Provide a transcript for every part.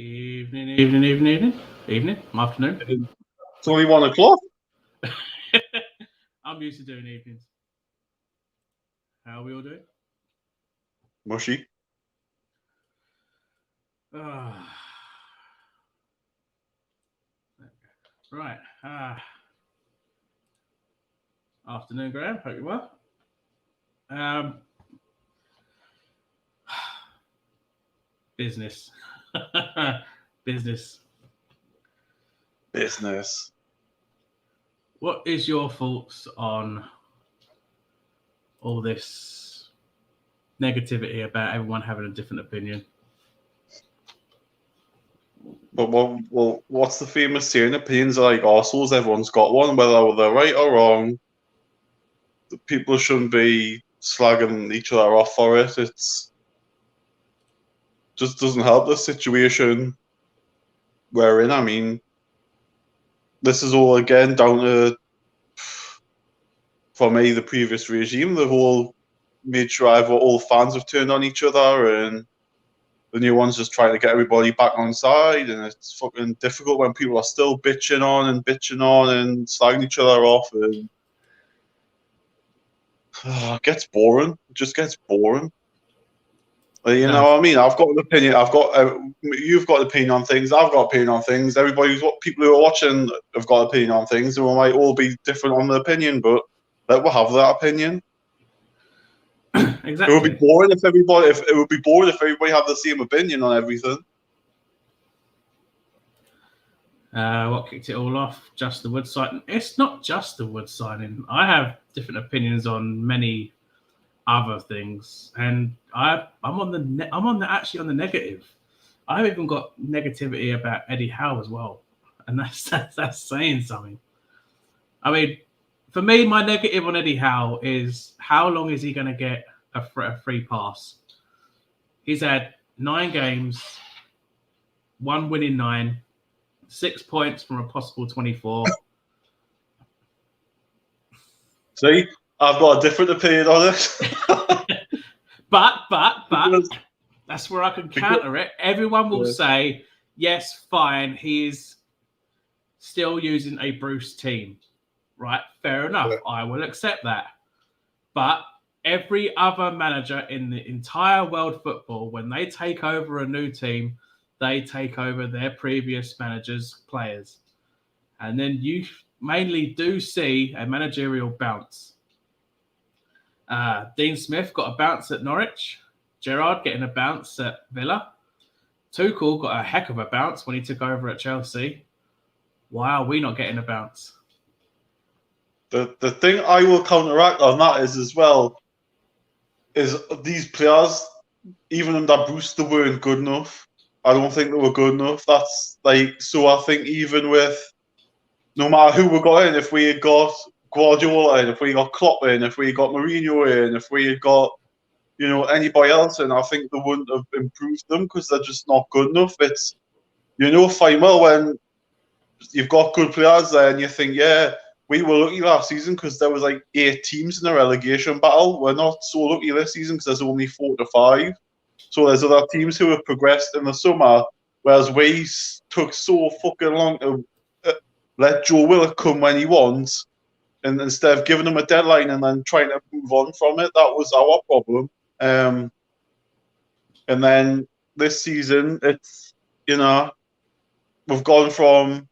Evening, afternoon. It's only 1 o'clock. I'm used to doing evenings. How are we all doing? Mushy. Right. Afternoon, Graham. Hope you're well. Business. Business. What is your thoughts on all this negativity about everyone having a different opinion? But well, what's the famous saying? Opinions are like arseholes. Everyone's got one, whether they're right or wrong. The people shouldn't be slagging each other off for it. It's just doesn't help the situation we're in. I mean, this is all again down to, for me, the previous regime. They've all made sure all fans have turned on each other, and the new one's just trying to get everybody back on side, and it's fucking difficult when people are still bitching on and slagging each other off, and it gets boring. It just gets boring. You know what I mean? I've got an opinion. You've got an opinion on things. I've got an opinion on things. People who are watching have got an opinion on things. And we might all be different on the opinion, but let us have that opinion. Exactly. It would be boring if everybody had the same opinion on everything. What kicked it all off? Just the wood signing. It's not just the wood signing. I have different opinions on many other things, and I'm on the negative. I've even got negativity about Eddie Howe as well, and that's saying something. I mean, for me, my negative on Eddie Howe is how long is he going to get a free pass? He's had 9 games, 1 win in 9, 6 points from a possible 24. See, I've got a different opinion on it. but that's where I can counter it. Everyone will say, yes, fine, he's still using a Bruce team. Right, fair enough. Yeah. I will accept that. But every other manager in the entire world football, when they take over a new team, they take over their previous manager's players. And then you mainly do see a managerial bounce. Dean Smith got a bounce at Norwich. Gerrard getting a bounce at Villa. Tuchel got a heck of a bounce when he took over at Chelsea. Why are we not getting a bounce? The thing I will counteract on that is these players, even under Bruce, they weren't good enough. I don't think they were good enough. So I think even with, no matter who we got in, if we had got Guardiola in, if we got Klopp in, if we got Mourinho in, if we had got, anybody else in, I think they wouldn't have improved them because they're just not good enough. It's, fine well when you've got good players there and you think, yeah, we were lucky last season because there was 8 teams in a relegation battle. We're not so lucky this season because there's only 4 to 5. So there's other teams who have progressed in the summer, whereas we took so fucking long to let Joe Willock come when he wants, and instead of giving him a deadline and then trying to move on from it, that was our problem. And then this season, it's, we've gone from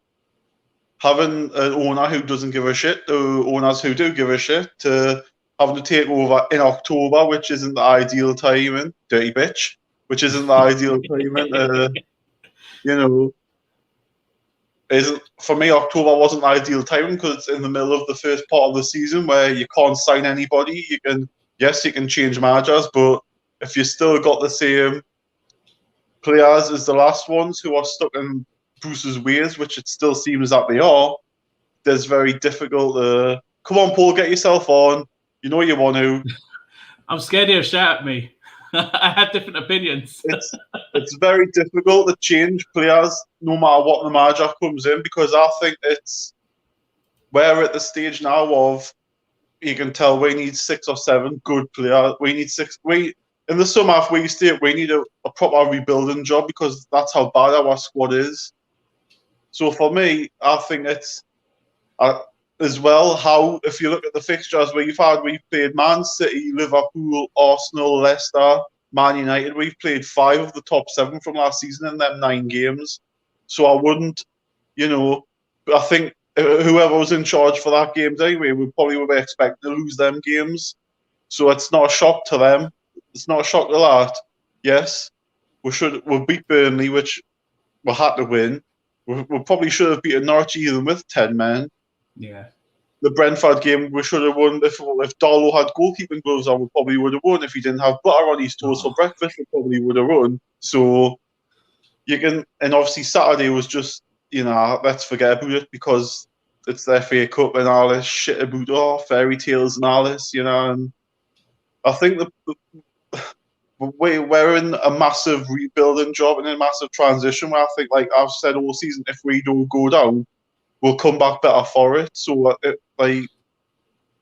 having an owner who doesn't give a shit to owners who do give a shit to having to take over in October, which isn't the ideal timing, dirty bitch, which isn't the ideal timing. For me, October wasn't the ideal timing because it's in the middle of the first part of the season where you can't sign anybody. You can change managers, but if you still got the same players as the last ones who are stuck in Bruce's ways, which it still seems that they are, there's very difficult to, come on, Paul, get yourself on. You know you want to. I'm scared he'll shout at me. I have different opinions. It's very difficult to change players no matter what the manager comes in, because I think we're at the stage now of, you can tell we need 6 or 7 good players. in the summer, if we stay up, we need a proper rebuilding job because that's how bad our squad is. So for me, I think it's as well how, if you look at the fixtures we've played Man City, Liverpool, Arsenal, Leicester, Man United. We've played 5 of the top 7 from last season in them 9 games. So I wouldn't, I think whoever was in charge for that games anyway would probably be expecting to lose them games. So it's not a shock to them. It's not a shock to that. Yes, we beat Burnley, which we had to win. We probably should have beaten Norwich even with 10 men. Yeah. The Brentford game we should have won. If Darlow had goalkeeping gloves on, we probably would have won. If he didn't have butter on his toast for breakfast, we probably would have won. So and obviously Saturday was just, let's forget about it because it's the FA Cup and all this shit about fairy tales and all this, and I think we're in a massive rebuilding job and a massive transition where I think, like I've said all season, if we don't go down, we'll come back better for it. So,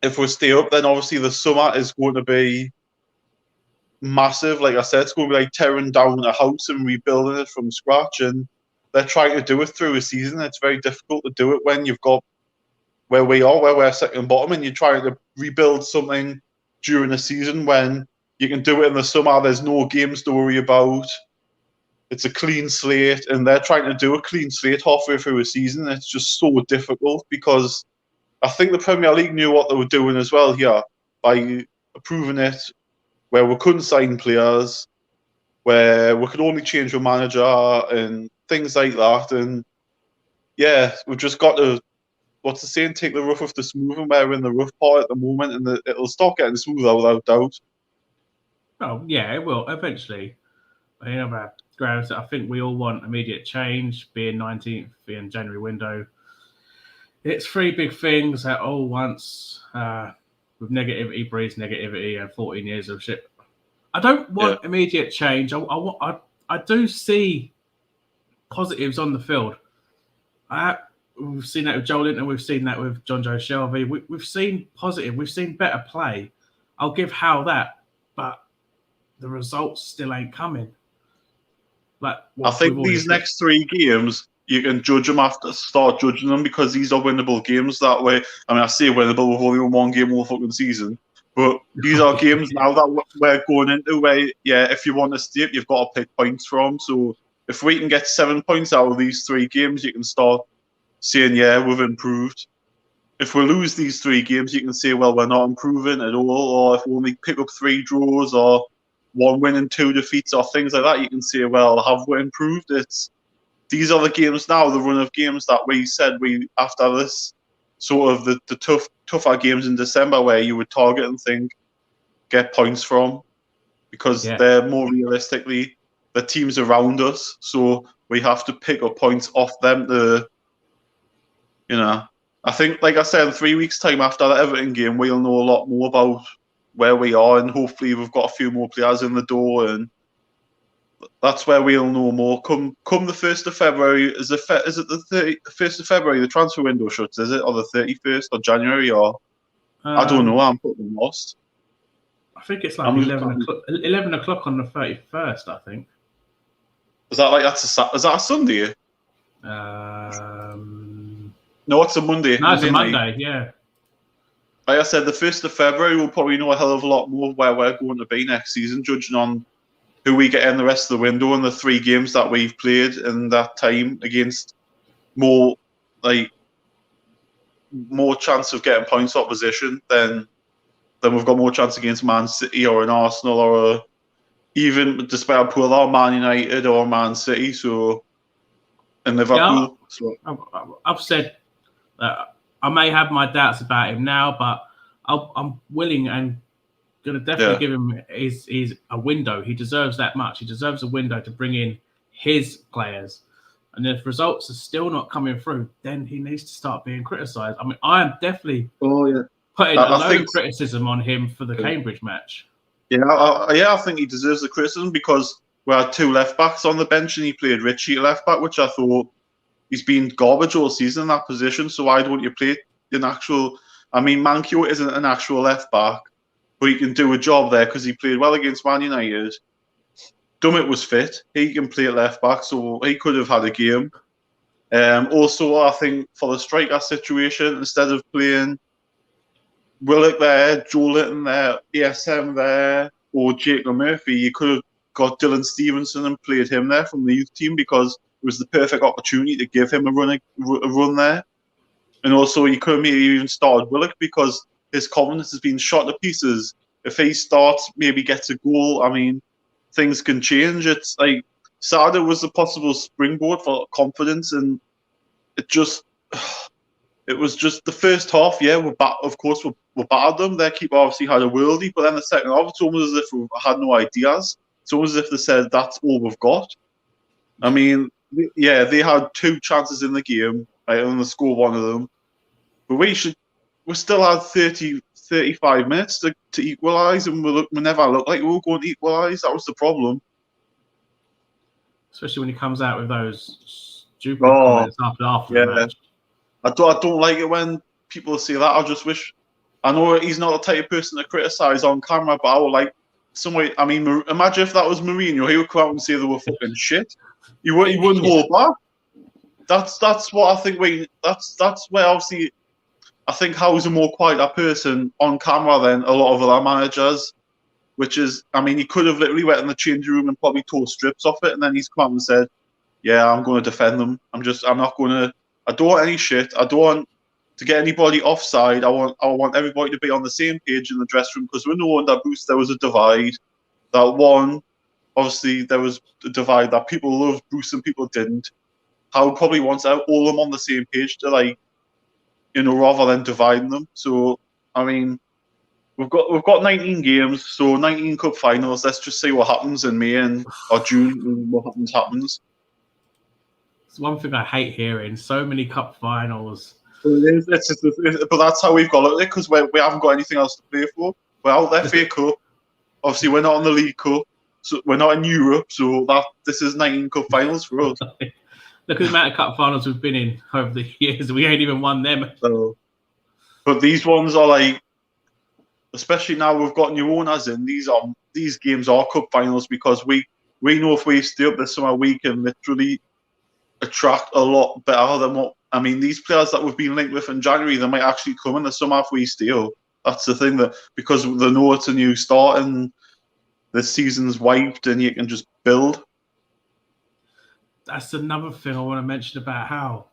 if we stay up, then obviously the summer is going to be massive. Like I said, it's going to be like tearing down a house and rebuilding it from scratch. And they're trying to do it through a season. It's very difficult to do it when you've got where we're second bottom, and you're trying to rebuild something during a season when you can do it in the summer. There's no games to worry about. It's a clean slate, and they're trying to do a clean slate halfway through a season. It's just so difficult because I think the Premier League knew what they were doing as well here by approving it, where we couldn't sign players, where we could only change the manager and things like that. And yeah, we've just got to, what's the saying, take the rough off the smooth, and we're in the rough part at the moment, and it'll start getting smoother without doubt. Oh, yeah, it will eventually. Grounds that I think we all want immediate change, being 19th, being January window. It's 3 big things at all once, with negativity breeds negativity and 14 years of shit. I don't want immediate change. I do see positives on the field. We've seen that with Joel and we've seen that with John Joe Shelby. We've seen positive. We've seen better play. I'll give Hal that, but the results still ain't coming. I think these next 3 games, you can judge them after start judging them because these are winnable games that way. I mean, I say winnable, we've only won 1 game all fucking season. But these are games now that we're going into where, if you want to stay up, you've got to pick points from. So if we can get 7 points out of these 3 games, you can start saying, we've improved. If we lose these 3 games, you can say, well, we're not improving at all. Or if we only pick up 3 draws or 1 win and 2 defeats or things like that, you can say, well, have we improved? These are the games now, the run of games that we said after this sort of the tougher games in December where you would target and think, get points from, because they're more realistically the teams around us. So we have to pick up points off them to, I think, like I said, in 3 weeks' time after the Everton game, we'll know a lot more about where we are, and hopefully we've got a few more players in the door, and that's where we'll know more. Come the 1st of February, is it the 1st of February the transfer window shuts, is it, or the 31st of January, or I don't know, I'm putting lost. I think it's like 11 o'clock on the 31st, I think. Is that a Sunday? No, it's a Monday. No, it's a Monday, yeah. Like I said, the 1st of February, we'll probably know a hell of a lot more where we're going to be next season, judging on who we get in the rest of the window and the 3 games that we've played in that time against more chance of getting points opposition, then we've got more chance against Man City or an Arsenal or even, despite how poor they are, Man United or Man City, and Liverpool. I've said that I may have my doubts about him now, but I'm willing and going to definitely give him his a window. He deserves that much. He deserves a window to bring in his players. And if results are still not coming through, then he needs to start being criticised. I mean, I am definitely putting a load of criticism on him for the Cambridge match. Yeah, I think he deserves the criticism because we had 2 left-backs on the bench and he played Richie left-back, which I thought he's been garbage all season in that position. So why don't you play an actual... I mean, Mankiw isn't an actual left-back, but he can do a job there because he played well against Man United. Dummett was fit. He can play at left back, so he could have had a game. Also, I think for the striker situation, instead of playing Willock there, Joe Litton there, ASM there, or Jacob Murphy, you could have got Dylan Stevenson and played him there from the youth team because it was the perfect opportunity to give him a run there. And also, you could have maybe even started Willock because his confidence has been shot to pieces. If he starts, maybe gets a goal, I mean, things can change. It's like Sada was a possible springboard for confidence, and it was just the first half. Yeah, of course, we battered them. Their keeper obviously had a worldie, but then the second half, it's almost as if we had no ideas. It's almost as if they said, that's all we've got. I mean, yeah, they had 2 chances in the game, right, and they scored one of them. But we still had 35 minutes to equalise, and we never looked like we were going to equalise. That was the problem. Especially when he comes out with those stupid comments after the match. I don't like it when people say that. I just wish. I know he's not the type of person to criticise on camera, but I would like some way. I mean, imagine if that was Mourinho. He would come out and say they were fucking shit. He wouldn't hold back. That's what I think. That's where obviously I think Howe's a more quieter person on camera than a lot of other managers. Which is, I mean, he could have literally went in the changing room and probably tore strips off it, and then he's come out and said, "Yeah, I'm going to defend them. I don't want any shit. I don't want to get anybody offside. I want everybody to be on the same page in the dressing room because we know under Bruce there was a divide. Obviously there was a divide that people loved Bruce and people didn't. Howe probably wants all of them on the same page to rather than dividing them. So I mean, we've got 19 games, so 19 cup finals. Let's just see what happens in May or June. And what happens. It's one thing I hate hearing. So many cup finals. But that's how we've got it because we haven't got anything else to play for. We're out there FA Cup. Obviously, we're not in the League Cup, so we're not in Europe. So this is 19 cup finals for us. Look at the amount of cup finals we've been in over the years. We ain't even won them. But these ones are especially now we've got new owners in. These games are cup finals because we know if we stay up this summer, we can literally attract a lot better than what. I mean, these players that we've been linked with in January, they might actually come in the summer if we stay up. That's the thing, that because they know it's a new start and the season's wiped and you can just build. That's another thing I want to mention about Howe,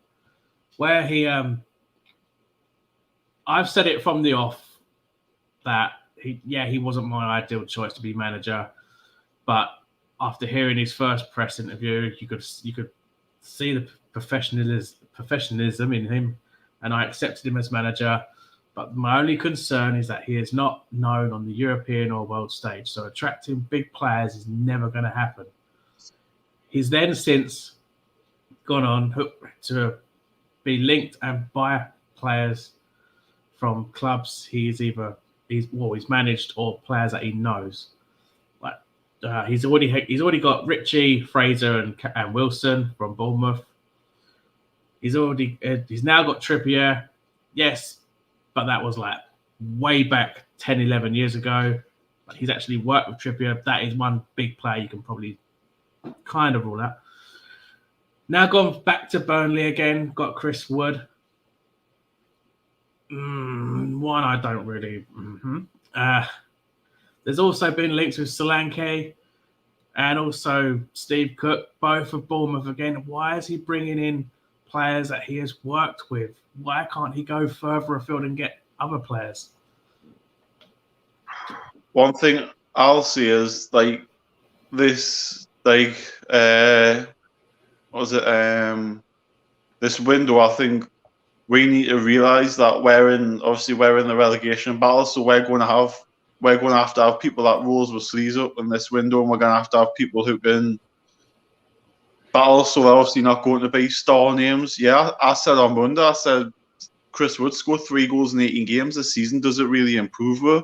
where he I've said it from the off that he wasn't my ideal choice to be manager, but after hearing his first press interview, you could see the professionalism in him, and I accepted him as manager. But my only concern is that he is not known on the European or world stage, so attracting big players is never going to happen. He's then since gone on to be linked and buy players from clubs he's managed or players that he knows. He's already got Richie, Fraser, and Wilson from Bournemouth. He's now got Trippier, yes, but that was way back 10, 11 years ago. But he's actually worked with Trippier. That is one big player you can probably kind of rule out. Now gone back to Burnley again. Got Chris Wood. One I don't really. There's also been links with Solanke and also Steve Cook, both of Bournemouth again. Why is he bringing in players that he has worked with? Why can't he go further afield and get other players? One thing I'll see is this this window. I think we need to realise that we're in the relegation battle, so we're going to have to have people that rolls with sleeves up in this window, and we're going to have people who can battle. So they're obviously not going to be star names. Yeah, I said on Monday, I said Chris Wood scored 3 goals in 18 games this season. Does it really improve her?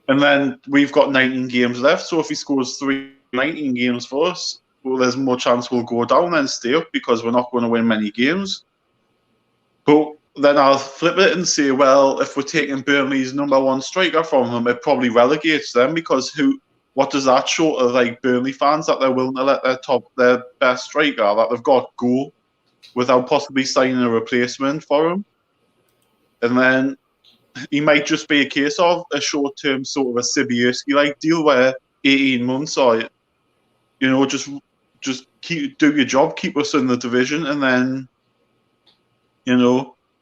And then we've got 19 games left. So if he scores 19 games for us, well, there's more chance we'll go down than stay up because we're not going to win many games. But then I'll flip it and say, well, if we're taking Burnley's #1 striker from them, it probably relegates them, because what does that show to like Burnley fans, that they're willing to let their best striker that they've got go without possibly signing a replacement for him? And then he might just be a case of a short-term sort of a Sibierski-like deal where 18 months or, just do your job, keep us in the division, and then,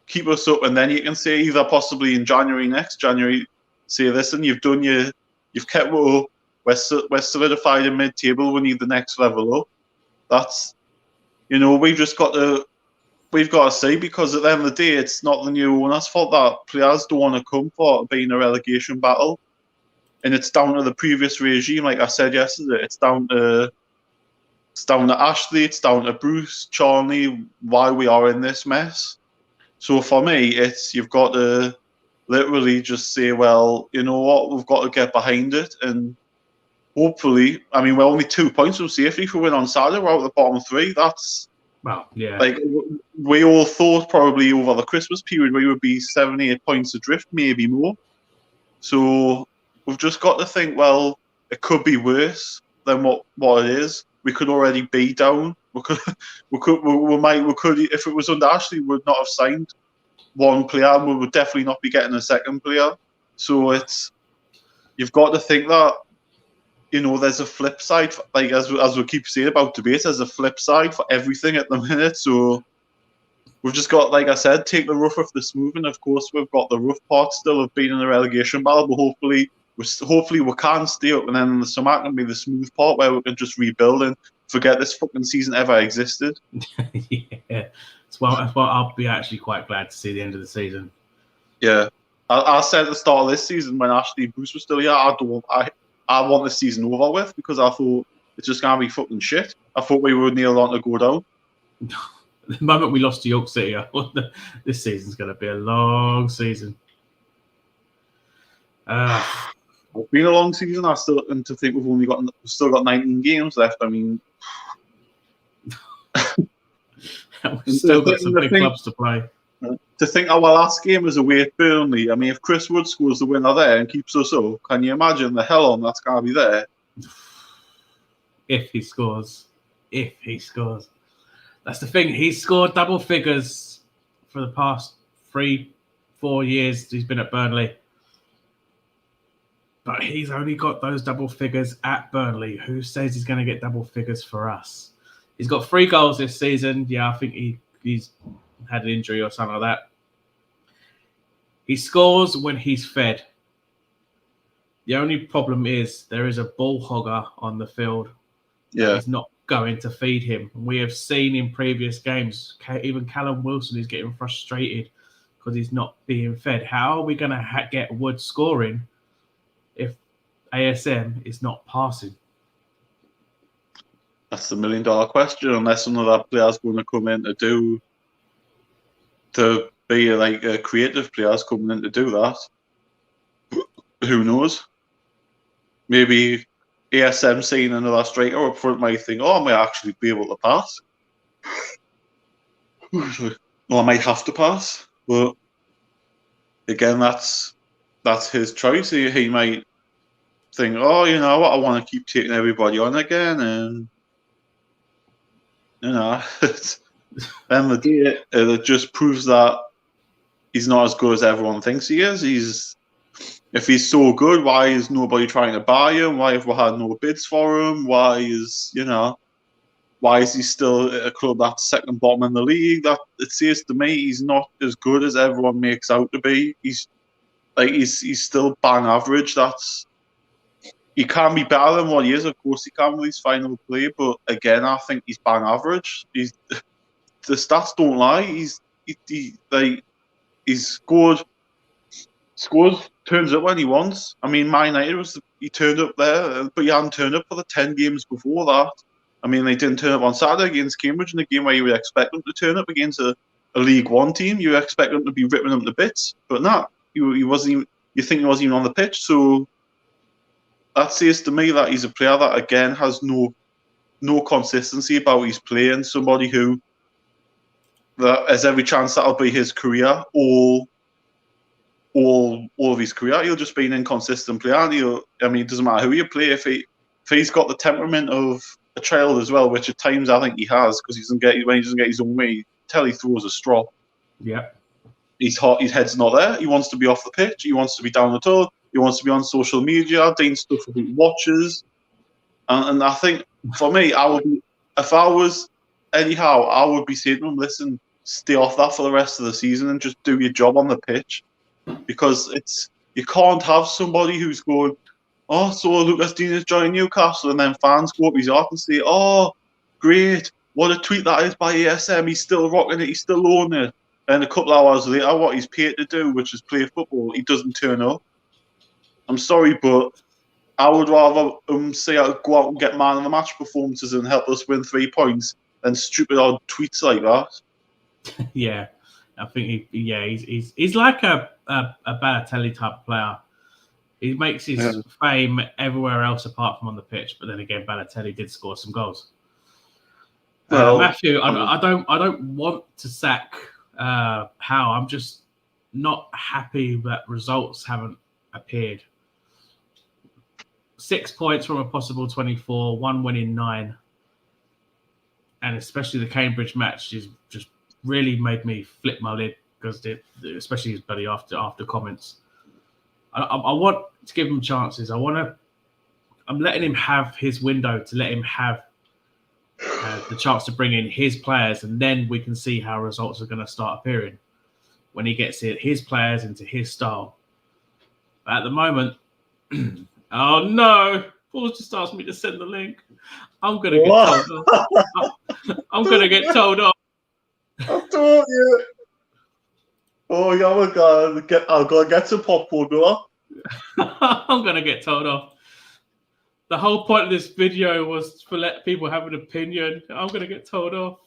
keep us up, and then you can say either possibly in next January, say, listen, you've kept it up, we're solidified in mid-table, we need the next level up. That's, we've got to see, because at the end of the day, it's not the new owner's fault that players don't want to come for being a relegation battle. And it's down to the previous regime, like I said yesterday. It's down to Ashley, it's down to Bruce, Charlie, why we are in this mess. So for me, you've got to literally just say, well, you know what, we've got to get behind it, and hopefully, I mean, we're only 2 points from safety. If we win on Saturday, we're out of the bottom 3. That's, well, yeah. Like, we all thought probably over the Christmas period we would be 7-8 points adrift, maybe more. So we've just got to think, well, it could be worse than what it is. We could already be down. We could, if it was under Ashley, we would not have signed one player, and we would definitely not be getting a second player. So you've got to think that, there's a flip side, like as we keep saying about debate, there's a flip side for everything at the minute. So we've just got, like I said, take the rough off the smooth, and of course we've got the rough part still of being in a relegation battle, but hopefully we can stay up, and then the summer can be the smooth part where we can just rebuild and forget this fucking season ever existed. Yeah, that's why I'll be actually quite glad to see the end of the season. Yeah, I said at the start of this season when Ashley and Bruce were still here, I want this season over with, because I thought it's just going to be fucking shit. I thought we were near on to go down. The moment we lost to York City, I thought this season's going to be a long season. It's been a long season. I still think we've still got 19 games left. I mean, we've still got some big clubs to play. To think our last game was away at Burnley. I mean, if Chris Wood scores the winner there and keeps us up, can you imagine the hell on that's going to be there? If he scores. That's the thing. He's scored double figures for the past 3-4 years he's been at Burnley. But he's only got those double figures at Burnley. Who says he's going to get double figures for us? He's got 3 goals this season. Yeah, I think he's had an injury or something like that. He scores when he's fed. The only problem is there is a ball hogger on the field. Yeah. He's not going to feed him. We have seen in previous games, even Callum Wilson is getting frustrated because he's not being fed. How are we going to get Wood scoring if ASM is not passing? That's the $1 million question, unless another player's going to come in to be like a creative players coming in to do that. Who knows? Maybe ASM seeing another striker up front might think, I might actually be able to pass. Well, I might have to pass. But again, that's his choice. He might think, you know what, I want to keep taking everybody on again, and then the day it just proves that he's not as good as everyone thinks he is. If he's so good, why is nobody trying to buy him? Why have we had no bids for him? Why is he still at a club that's second bottom in the league? That it says to me he's not as good as everyone makes out to be. He's still bang average. He can be better than what he is. Of course he can with his final play, but again, I think he's bang average. The stats don't lie. He's scored, turns up when he wants. I mean, Man United he turned up there, but he hadn't turned up for the 10 games before that. I mean, they didn't turn up on Saturday against Cambridge in a game where you would expect them to turn up against a League One team. You expect them to be ripping them to bits, but not. He wasn't even. You think he wasn't even on the pitch, so that says to me that he's a player that again has no consistency about his play, and somebody who there's every chance that'll be his career, all of his career. He'll just be an inconsistent player. And it doesn't matter who you play. If he's got the temperament of a child as well, which at times I think he has, because when he doesn't get his own way, he throws a straw. Yeah. His head's not there. He wants to be off the pitch. He wants to be down the toe. He wants to be on social media, doing stuff that he watches. And I think, for me, if I was anyhow, I would be saying to him, listen, stay off that for the rest of the season and just do your job on the pitch. Because you can't have somebody who's going, oh, so Lucas Digne is joining Newcastle, and then fans go up his heart and say, oh, great, what a tweet that is by ASM, he's still rocking it, he's still on it. And a couple of hours later, what he's paid to do, which is play football, he doesn't turn up. I'm sorry, but I would rather say go out and get man of the match performances and help us win 3 points than stupid odd tweets like that. Yeah, I think he's like a Balotelli type player. He makes his fame everywhere else apart from on the pitch. But then again, Balotelli did score some goals. Matthew, I don't want to sack Howe. I'm just not happy that results haven't appeared. 6 points from a possible 24, 1 win in 9, and especially the Cambridge match is just really made me flip my lid because especially his buddy after comments. I want to give him chances. I'm letting him have his window to let him have the chance to bring in his players, and then we can see how results are going to start appearing when he gets his players into his style. But at the moment, oh no! Paul just asked me to send the link. I'm going to get told off. I'm going to get told off. I told you. Oh, yeah, I'm going to get some popcorn, bro. I'm going to get told off. The whole point of this video was to let people have an opinion. I'm going to get told off.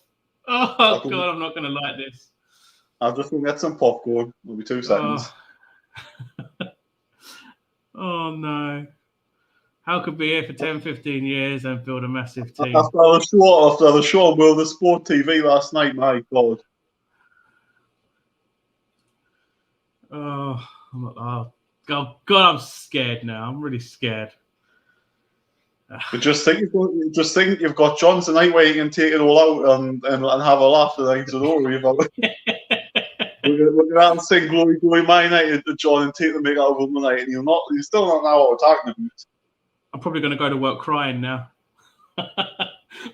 Oh, God, I'm not going to like this. I'm just going to get some popcorn. It'll be 2 seconds. Oh, no. How could be here for 10, 15 years and build a massive team? After the show on World of Sport TV last night, my God. Oh, God, I'm scared now. I'm really scared. But just think you've got John tonight where you can take it all out and have a laugh tonight. So don't worry about it. We're going to sing Glory, Glory, My United to John and take the make out of him tonight. And you still not know what we're talking about. I'm probably going to go to work crying now.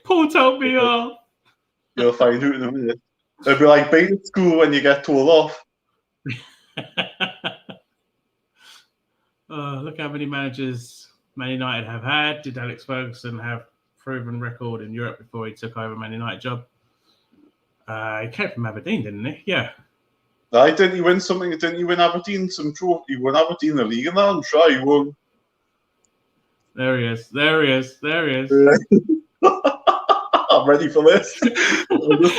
Paul told me off. You'll find out in a minute. It'll be like being at school when you get told off. Look how many managers Man United have had. Did Alex Ferguson have proven record in Europe before he took over Man United job? He came from Aberdeen, didn't he? Yeah. Didn't he win something? Didn't he win Aberdeen some trophy? He won Aberdeen the league and that. I'm sure he won. There he is. I'm ready for this.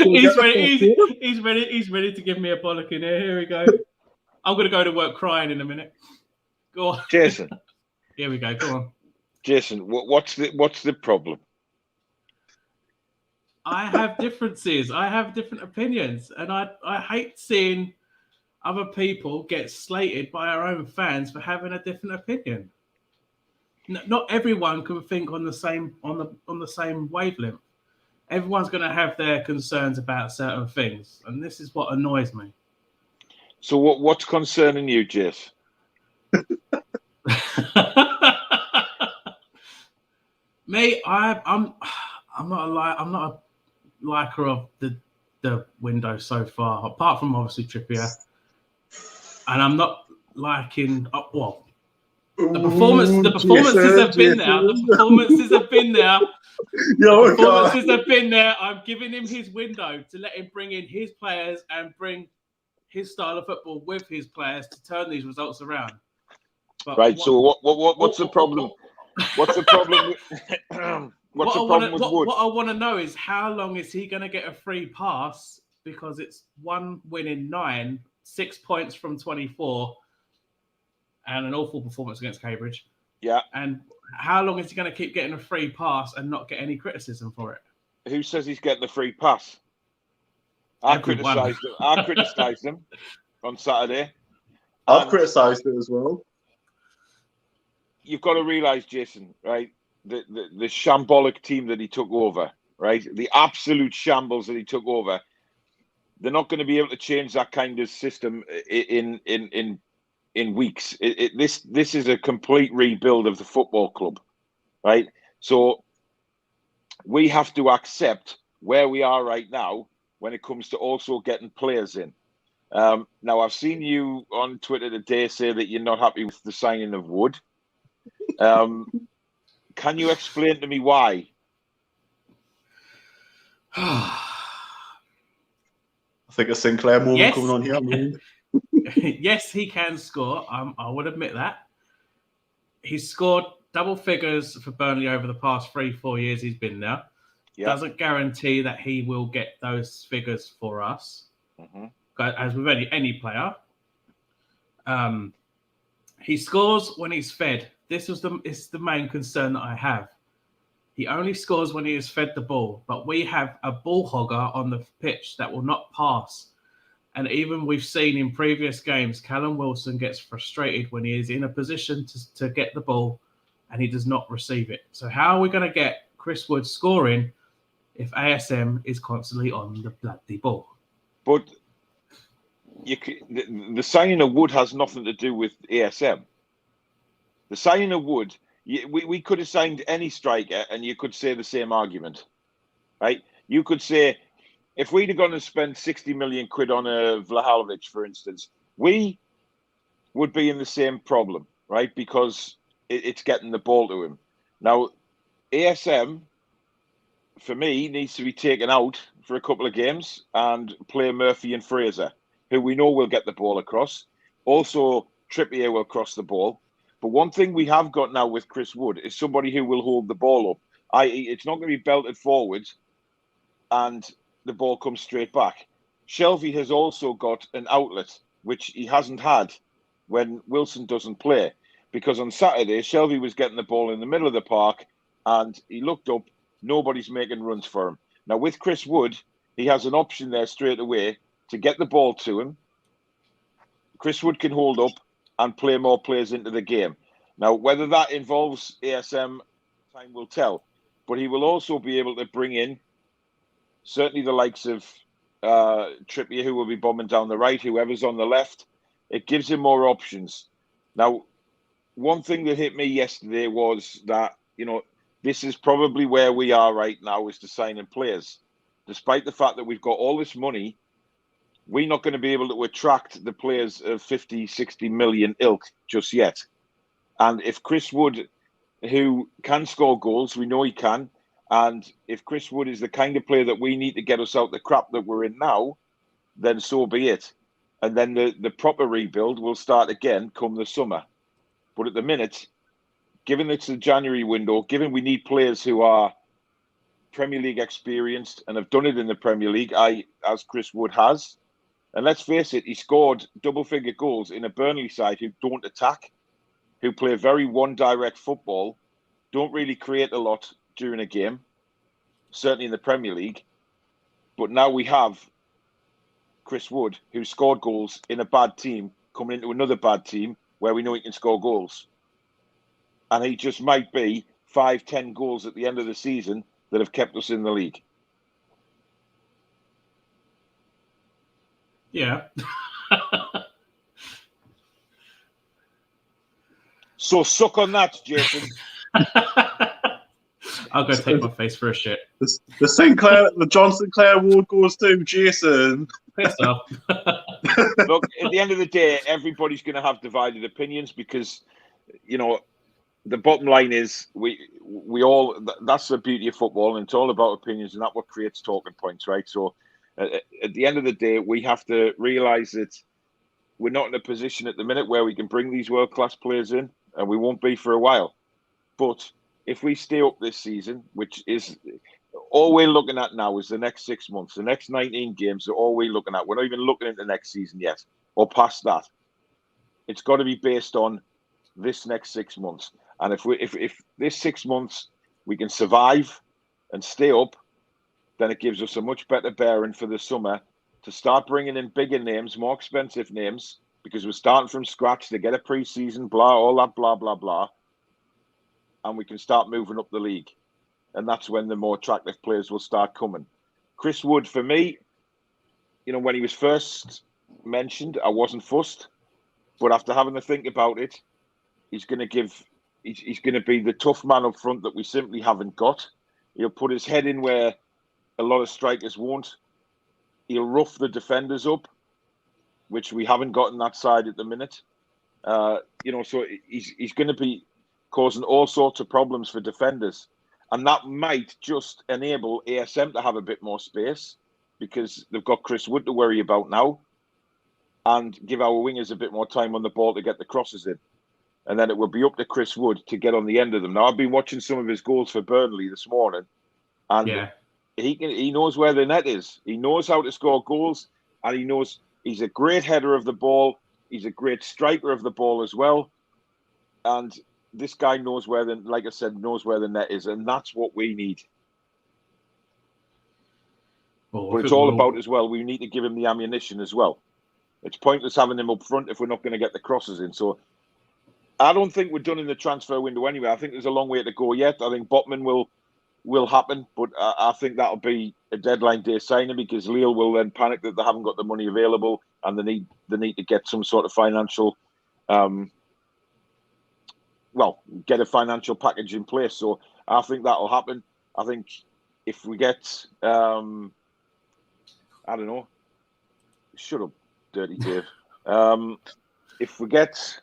He's ready to give me a bollock in here. Here we go. I'm going to go to work crying in a minute. Go on. Jason. Here we go. Go on. Jason, what's the problem? I have differences. I have different opinions. And I hate seeing other people get slated by our own fans for having a different opinion. Not everyone can think on the same wavelength. Everyone's going to have their concerns about certain things, and this is what annoys me. So what's concerning you, Jace? Me, I'm not a liker of the window so far, apart from obviously Trippier, and I'm not liking the performances have been there. The performances have been there. The performances have been there. I'm giving him his window to let him bring in his players and bring his style of football with his players to turn these results around. But right. So what's the problem? What's the problem? What's the problem with Wood? What I want to know is how long is he going to get a free pass? Because it's 1 win in 9, 6 points from 24. And an awful performance against Cambridge. Yeah. And how long is he going to keep getting a free pass and not get any criticism for it? Who says he's getting the free pass? I criticised them on Saturday. I've criticised it as well. You've got to realise, Jason, right? The shambolic team that he took over, right? The absolute shambles that he took over. They're not going to be able to change that kind of system in weeks. This is a complete rebuild of the football club, right? So we have to accept where we are right now when it comes to also getting players in. Now, I've seen you on Twitter today say that you're not happy with the signing of Wood. Can you explain to me why? I think a Sinclair moment coming on here. Yes, he can score. I would admit that. He's scored double figures for Burnley over the past 3-4 years he's been there. Yep. Doesn't guarantee that he will get those figures for us. Mm-hmm. As with any player. He scores when he's fed. This is the main concern that I have. He only scores when he is fed the ball, but we have a ball hogger on the pitch that will not pass. And even we've seen in previous games, Callum Wilson gets frustrated when he is in a position to get the ball and he does not receive it. So how are we going to get Chris Wood scoring if ASM is constantly on the bloody ball? But the signing of Wood has nothing to do with ASM. The signing of Wood, we could have signed any striker and you could say the same argument, right? You could say, if we'd have gone and spent 60 million quid on a Vlahovic, for instance, we would be in the same problem, right? Because it's getting the ball to him. Now, ASM, for me, needs to be taken out for a couple of games and play Murphy and Fraser, who we know will get the ball across. Also, Trippier will cross the ball. But one thing we have got now with Chris Wood is somebody who will hold the ball up. I.e., it's not going to be belted forwards and the ball comes straight back. Shelvey has also got an outlet, which he hasn't had when Wilson doesn't play. Because on Saturday, Shelvey was getting the ball in the middle of the park and he looked up, nobody's making runs for him. Now, with Chris Wood, he has an option there straight away to get the ball to him. Chris Wood can hold up and play more players into the game. Now, whether that involves ASM, time will tell. But he will also be able to bring in certainly the likes of Trippier, who will be bombing down the right, whoever's on the left. It gives him more options. Now, one thing that hit me yesterday was that, this is probably where we are right now, is to sign in players. Despite the fact that we've got all this money, we're not going to be able to attract the players of 50, 60 million ilk just yet. And if Chris Wood, who can score goals, we know he can, and if Chris Wood is the kind of player that we need to get us out the crap that we're in now, then so be it. And then the proper rebuild will start again come the summer. But at the minute, given it's the January window, given we need players who are Premier League experienced and have done it in the Premier League, as Chris Wood has, and let's face it, he scored double-figure goals in a Burnley side who don't attack, who play very one-direct football, don't really create a lot during a game, certainly in the Premier League. But now we have Chris Wood, who scored goals in a bad team, coming into another bad team where we know he can score goals. And he just might be 5-10 goals at the end of the season that have kept us in the league. Yeah. So suck on that, Jason. I'll go take my face for a shit. The John Sinclair award goes to Jason. Pissed off. Look, at the end of the day, everybody's going to have divided opinions because, the bottom line is we all, that's the beauty of football, and it's all about opinions, and that's what creates talking points, right? So at the end of the day, we have to realise that we're not in a position at the minute where we can bring these world-class players in, and we won't be for a while. But if we stay up this season, which is all we're looking at now is the next 6 months, the next 19 games are all we're looking at. We're not even looking at the next season yet or past that. It's got to be based on this next 6 months. And if this 6 months we can survive and stay up, then it gives us a much better bearing for the summer to start bringing in bigger names, more expensive names, because we're starting from scratch to get a pre-season, all that, blah, blah, blah. And we can start moving up the league. And that's when the more attractive players will start coming. Chris Wood, for me, when he was first mentioned, I wasn't fussed. But after having to think about it, he's going to be the tough man up front that we simply haven't got. He'll put his head in where a lot of strikers won't. He'll rough the defenders up, which we haven't got on that side at the minute. So he's going to be causing all sorts of problems for defenders. And that might just enable ASM to have a bit more space because they've got Chris Wood to worry about now and give our wingers a bit more time on the ball to get the crosses in. And then it will be up to Chris Wood to get on the end of them. Now, I've been watching some of his goals for Burnley this morning, and he knows where the net is. He knows how to score goals, and he knows he's a great header of the ball. He's a great striker of the ball as well. And this guy knows like I said, knows where the net is, and that's what we need. But it's all about as well, we need to give him the ammunition as well. It's pointless having him up front if we're not going to get the crosses in. So I don't think we're done in the transfer window anyway. I think there's a long way to go yet. I think Botman will happen, but I think that'll be a deadline day signing because Lille will then panic that they haven't got the money available and they need to get some sort of financial, get a financial package in place. So I think that'll happen. I think if we get, I don't know, shut up, Dirty Dave. If we get,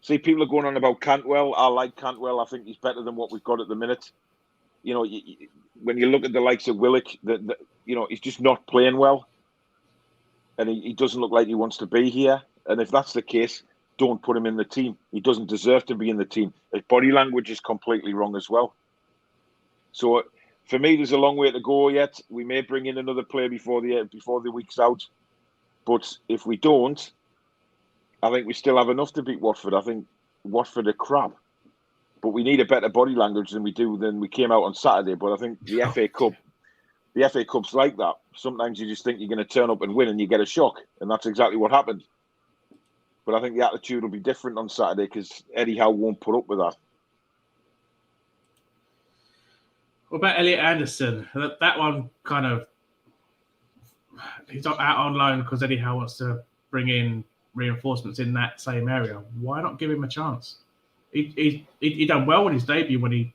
see, people are going on about Cantwell. I like Cantwell. I think he's better than what we've got at the minute. When you look at the likes of Willock, he's just not playing well. And he doesn't look like he wants to be here. And if that's the case, don't put him in the team. He doesn't deserve to be in the team. His body language is completely wrong as well. So for me, there's a long way to go yet. We may bring in another player before the week's out. But if we don't, I think we still have enough to beat Watford. I think Watford are crap. But we need a better body language than we came out on Saturday. But I think the FA Cup's like that. Sometimes you just think you're going to turn up and win and you get a shock. And that's exactly what happened. But I think the attitude will be different on Saturday because Eddie Howe won't put up with that. What about Elliot Anderson? That one kind of, he's not out on loan because Eddie Howe wants to bring in reinforcements in that same area. Why not give him a chance? He done well in his debut when he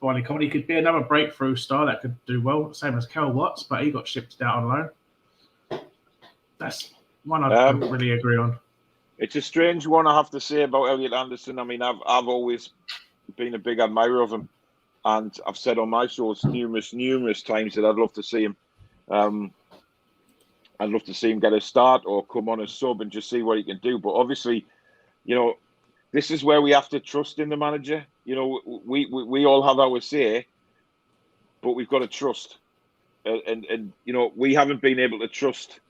finally come on. He could be another breakthrough star that could do well, same as Kel Watts, but he got shipped out on loan. That's one I don't really agree on. It's a strange one, I have to say, about Elliot Anderson. I mean, I've always been a big admirer of him, and I've said on my shows numerous times that I'd love to see him. I'd love to see him get a start or come on as sub and just see what he can do. But obviously, this is where we have to trust in the manager. We all have our say, but we've got to trust. And we haven't been able to trust.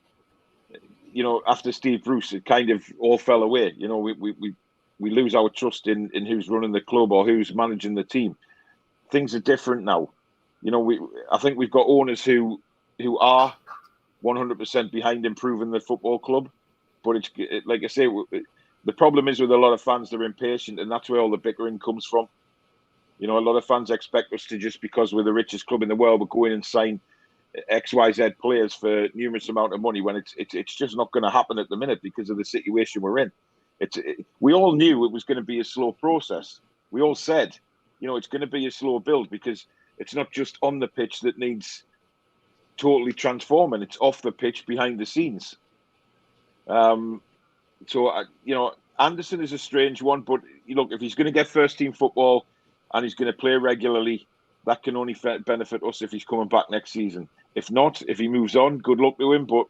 After Steve Bruce, it kind of all fell away. We lose our trust in who's running the club or who's managing the team. Things are different now. I think we've got owners who are 100% behind improving the football club. But like I say, the problem is with a lot of fans, they're impatient, and that's where all the bickering comes from. A lot of fans expect us to, just because we're the richest club in the world, we'll go in and sign XYZ players for numerous amount of money when it's just not going to happen at the minute because of the situation we're in. We all knew it was going to be a slow process. We all said, it's going to be a slow build because it's not just on the pitch that needs totally transforming. It's off the pitch, behind the scenes. Anderson is a strange one, but look, if he's going to get first team football and he's going to play regularly, that can only benefit us if he's coming back next season. If not, if he moves on, good luck to him. But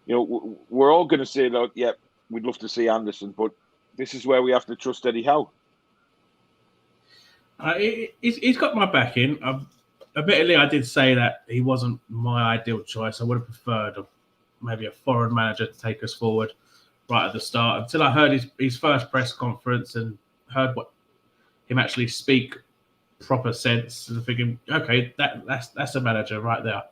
we're all going to say that, yeah, we'd love to see Anderson, but this is where we have to trust Eddie Howe. He's got my backing. Admittedly, I did say that he wasn't my ideal choice. I would have preferred maybe a foreign manager to take us forward right at the start. Until I heard his first press conference and heard what him actually speak proper sense, and thinking, okay, that's a manager right there.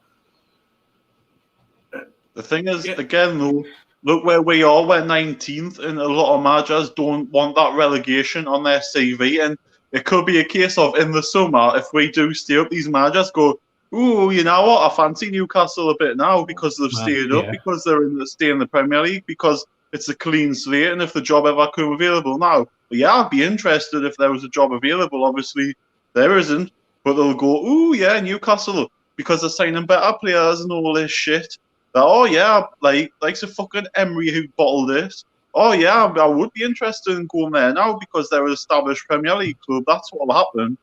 The thing is, again, though, look where we are. We're 19th, and a lot of managers don't want that relegation on their CV. And it could be a case of in the summer, if we do stay up, these managers go, "Ooh, you know what? I fancy Newcastle a bit now because they've stayed up, because they're stay in the Premier League, because it's a clean slate. And if the job ever come available now, yeah, I'd be interested if there was a job available. Obviously, there isn't, but they'll go, ooh, yeah, Newcastle, because they're signing better players and all this shit. Oh yeah, like a fucking Emery who bottled this. Oh yeah, I would be interested in going there now because they're an established Premier League club. That's what'll happen."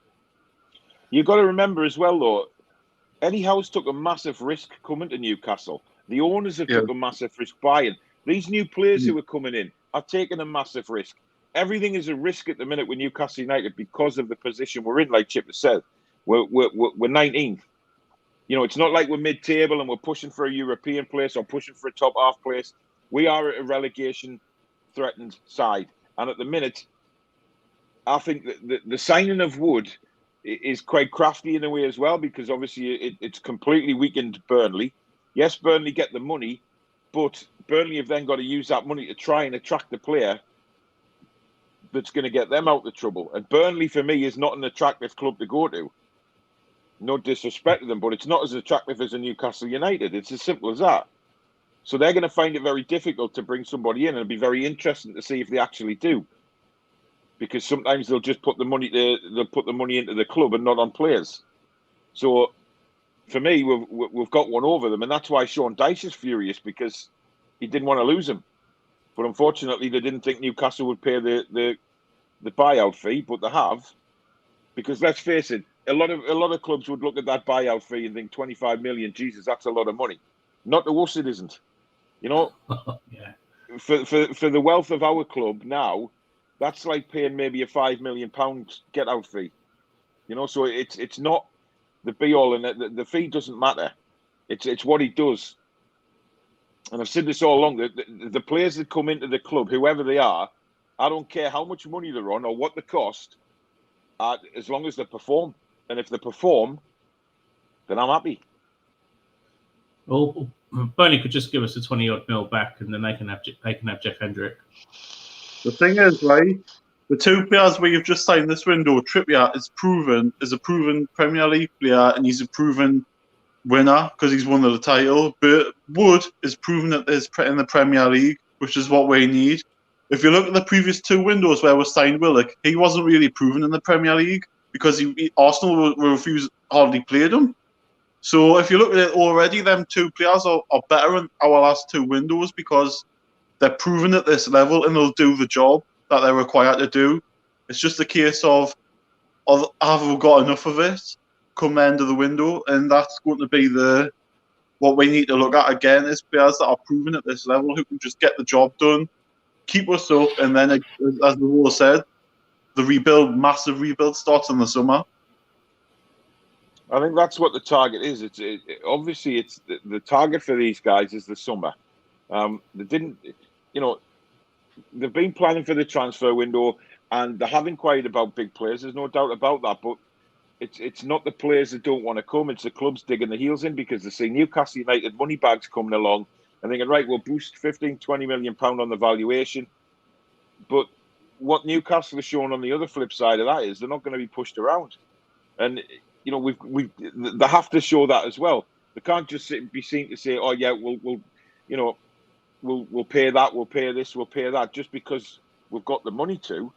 You've got to remember as well, though, Eddie Howe's took a massive risk coming to Newcastle. The owners have took a massive risk buying. These new players who are coming in are taking a massive risk. Everything is a risk at the minute with Newcastle United because of the position we're in, like Chip has said. We're 19th. You know, it's not like we're mid-table and we're pushing for a European place or pushing for a top half place. We are at a relegation-threatened side. And at the minute, I think that the signing of Wood is quite crafty in a way as well, because obviously it's completely weakened Burnley. Yes, Burnley get the money, but Burnley have then got to use that money to try and attract the player that's going to get them out of trouble. And Burnley, for me, is not an attractive club to go to. No disrespect to them, but it's not as attractive as a Newcastle United. It's as simple as that. So they're going to find it very difficult to bring somebody in, and it'll be very interesting to see if they actually do. Because sometimes they'll just put the money into the club and not on players. So for me, we've got one over them, and that's why Sean Dyche is furious, because he didn't want to lose him. But unfortunately, they didn't think Newcastle would pay the buyout fee, but they have. Because let's face it, a lot of clubs would look at that buyout fee and think 25 million, Jesus, that's a lot of money. Not to us, it isn't. You know, for the wealth of our club now, that's like paying maybe a £5 million get out fee. You know, so it's not the be all, and the fee doesn't matter. It's what he does. And I've said this all along, the players that come into the club, whoever they are, I don't care how much money they're on or what the cost, as long as they perform. And if they perform, then I'm happy. Well, Burnley could just give us a 20-odd mil back, and then they can have Jeff Hendrick. The thing is, right, the two players we've just signed this window, Trippier is a proven Premier League player, and he's a proven winner because he's won the title. But Wood is proven in the Premier League, which is what we need. If you look at the previous two windows where we signed Willock, he wasn't really proven in the Premier League because Arsenal hardly played him. So if you look at it already, them two players are better in our last two windows because they're proven at this level and they'll do the job that they're required to do. It's just a case of have we got enough of it come the end of the window, and that's going to be what we need to look at again is players that are proven at this level who can just get the job done, keep us up, and then, as we all said, the massive rebuild starts in the summer. I think that's what the target is. Obviously the target for these guys is the summer. They didn't, they've been planning for the transfer window, and they have inquired about big players. There's no doubt about that. But it's not the players that don't want to come. It's the clubs digging their heels in because they see Newcastle United money bags coming along and thinking, right, we'll boost 15, 20 million pound on the valuation. But what Newcastle has shown on the other flip side of that is they're not going to be pushed around. And they have to show that as well. They can't just be seen to say, oh yeah, we'll pay that, we'll pay this, we'll pay that, just because we've got the money to.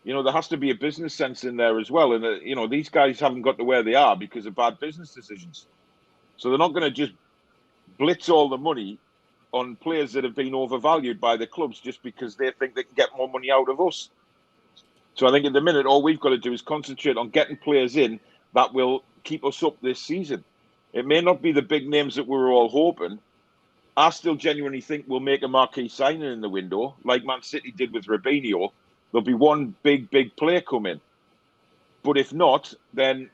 There has to be a business sense in there as well. And these guys haven't got to where they are because of bad business decisions. So they're not going to just blitz all the money on players that have been overvalued by the clubs just because they think they can get more money out of us. So I think at the minute, all we've got to do is concentrate on getting players in that will keep us up this season. It may not be the big names that we were all hoping. I still genuinely think we'll make a marquee signing in the window, like Man City did with Robinho. There'll be one big player come in. But if not, then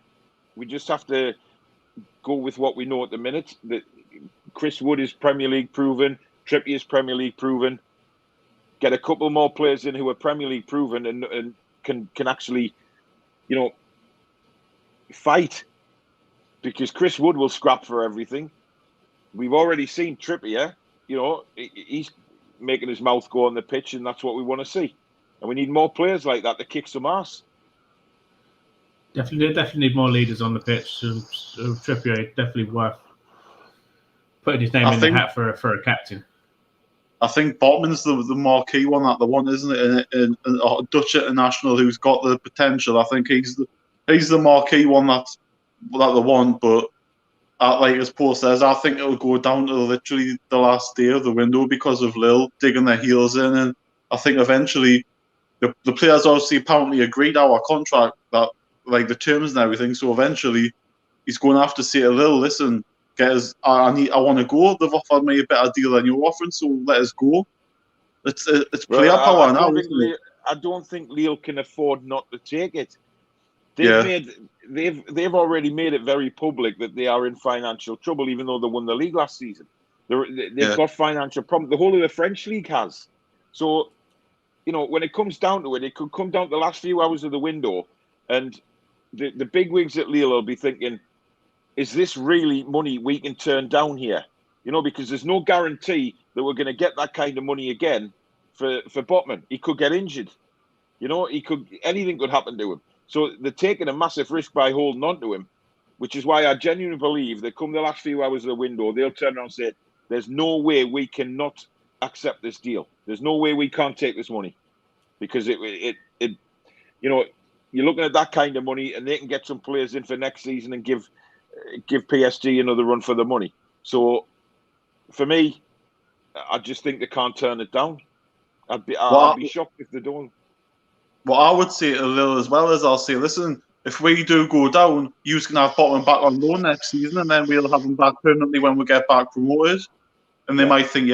we just have to go with what we know at the minute. That Chris Wood is Premier League proven, Trippier is Premier League proven. Get a couple more players in who are Premier League proven and can actually, fight. Because Chris Wood will scrap for everything. We've already seen Trippier he's making his mouth go on the pitch, and that's what we want to see. And we need more players like that to kick some ass. Definitely need more leaders on the pitch. Trippier definitely worth putting his name in the hat for a captain. I think Botman's the marquee one that they want, isn't it? And a Dutch international who's got the potential. I think he's the marquee one that they want. But like as Paul says, I think it'll go down to literally the last day of the window because of Lille digging their heels in, and I think eventually the players obviously apparently agreed our contract, that like the terms and everything. So eventually he's going to have to say to Lille, listen, guys, I want to go. They've offered me a better deal than you're offering, so let us go. It's player power now, isn't it? I don't think Lille can afford not to take it. They've already made it very public that they are in financial trouble, even though they won the league last season. They've got financial problems. The whole of the French league has. So, when it comes down to it, it could come down to the last few hours of the window, and the big wigs at Lille will be thinking, is this really money we can turn down here? Because there's no guarantee that we're going to get that kind of money again for Botman. He could get injured. Anything could happen to him. So they're taking a massive risk by holding on to him, which is why I genuinely believe that come the last few hours of the window, they'll turn around and say, there's no way we cannot accept this deal. There's no way we can't take this money, because you're looking at that kind of money, and they can get some players in for next season and give PSG another run for the money. So for me, I just think they can't turn it down. I'd be shocked if they don't. What I would say to Lille as well is, I'll say, listen, if we do go down, you can have Botman back on loan next season, and then we'll have him back permanently when we get back promoted. And they might think,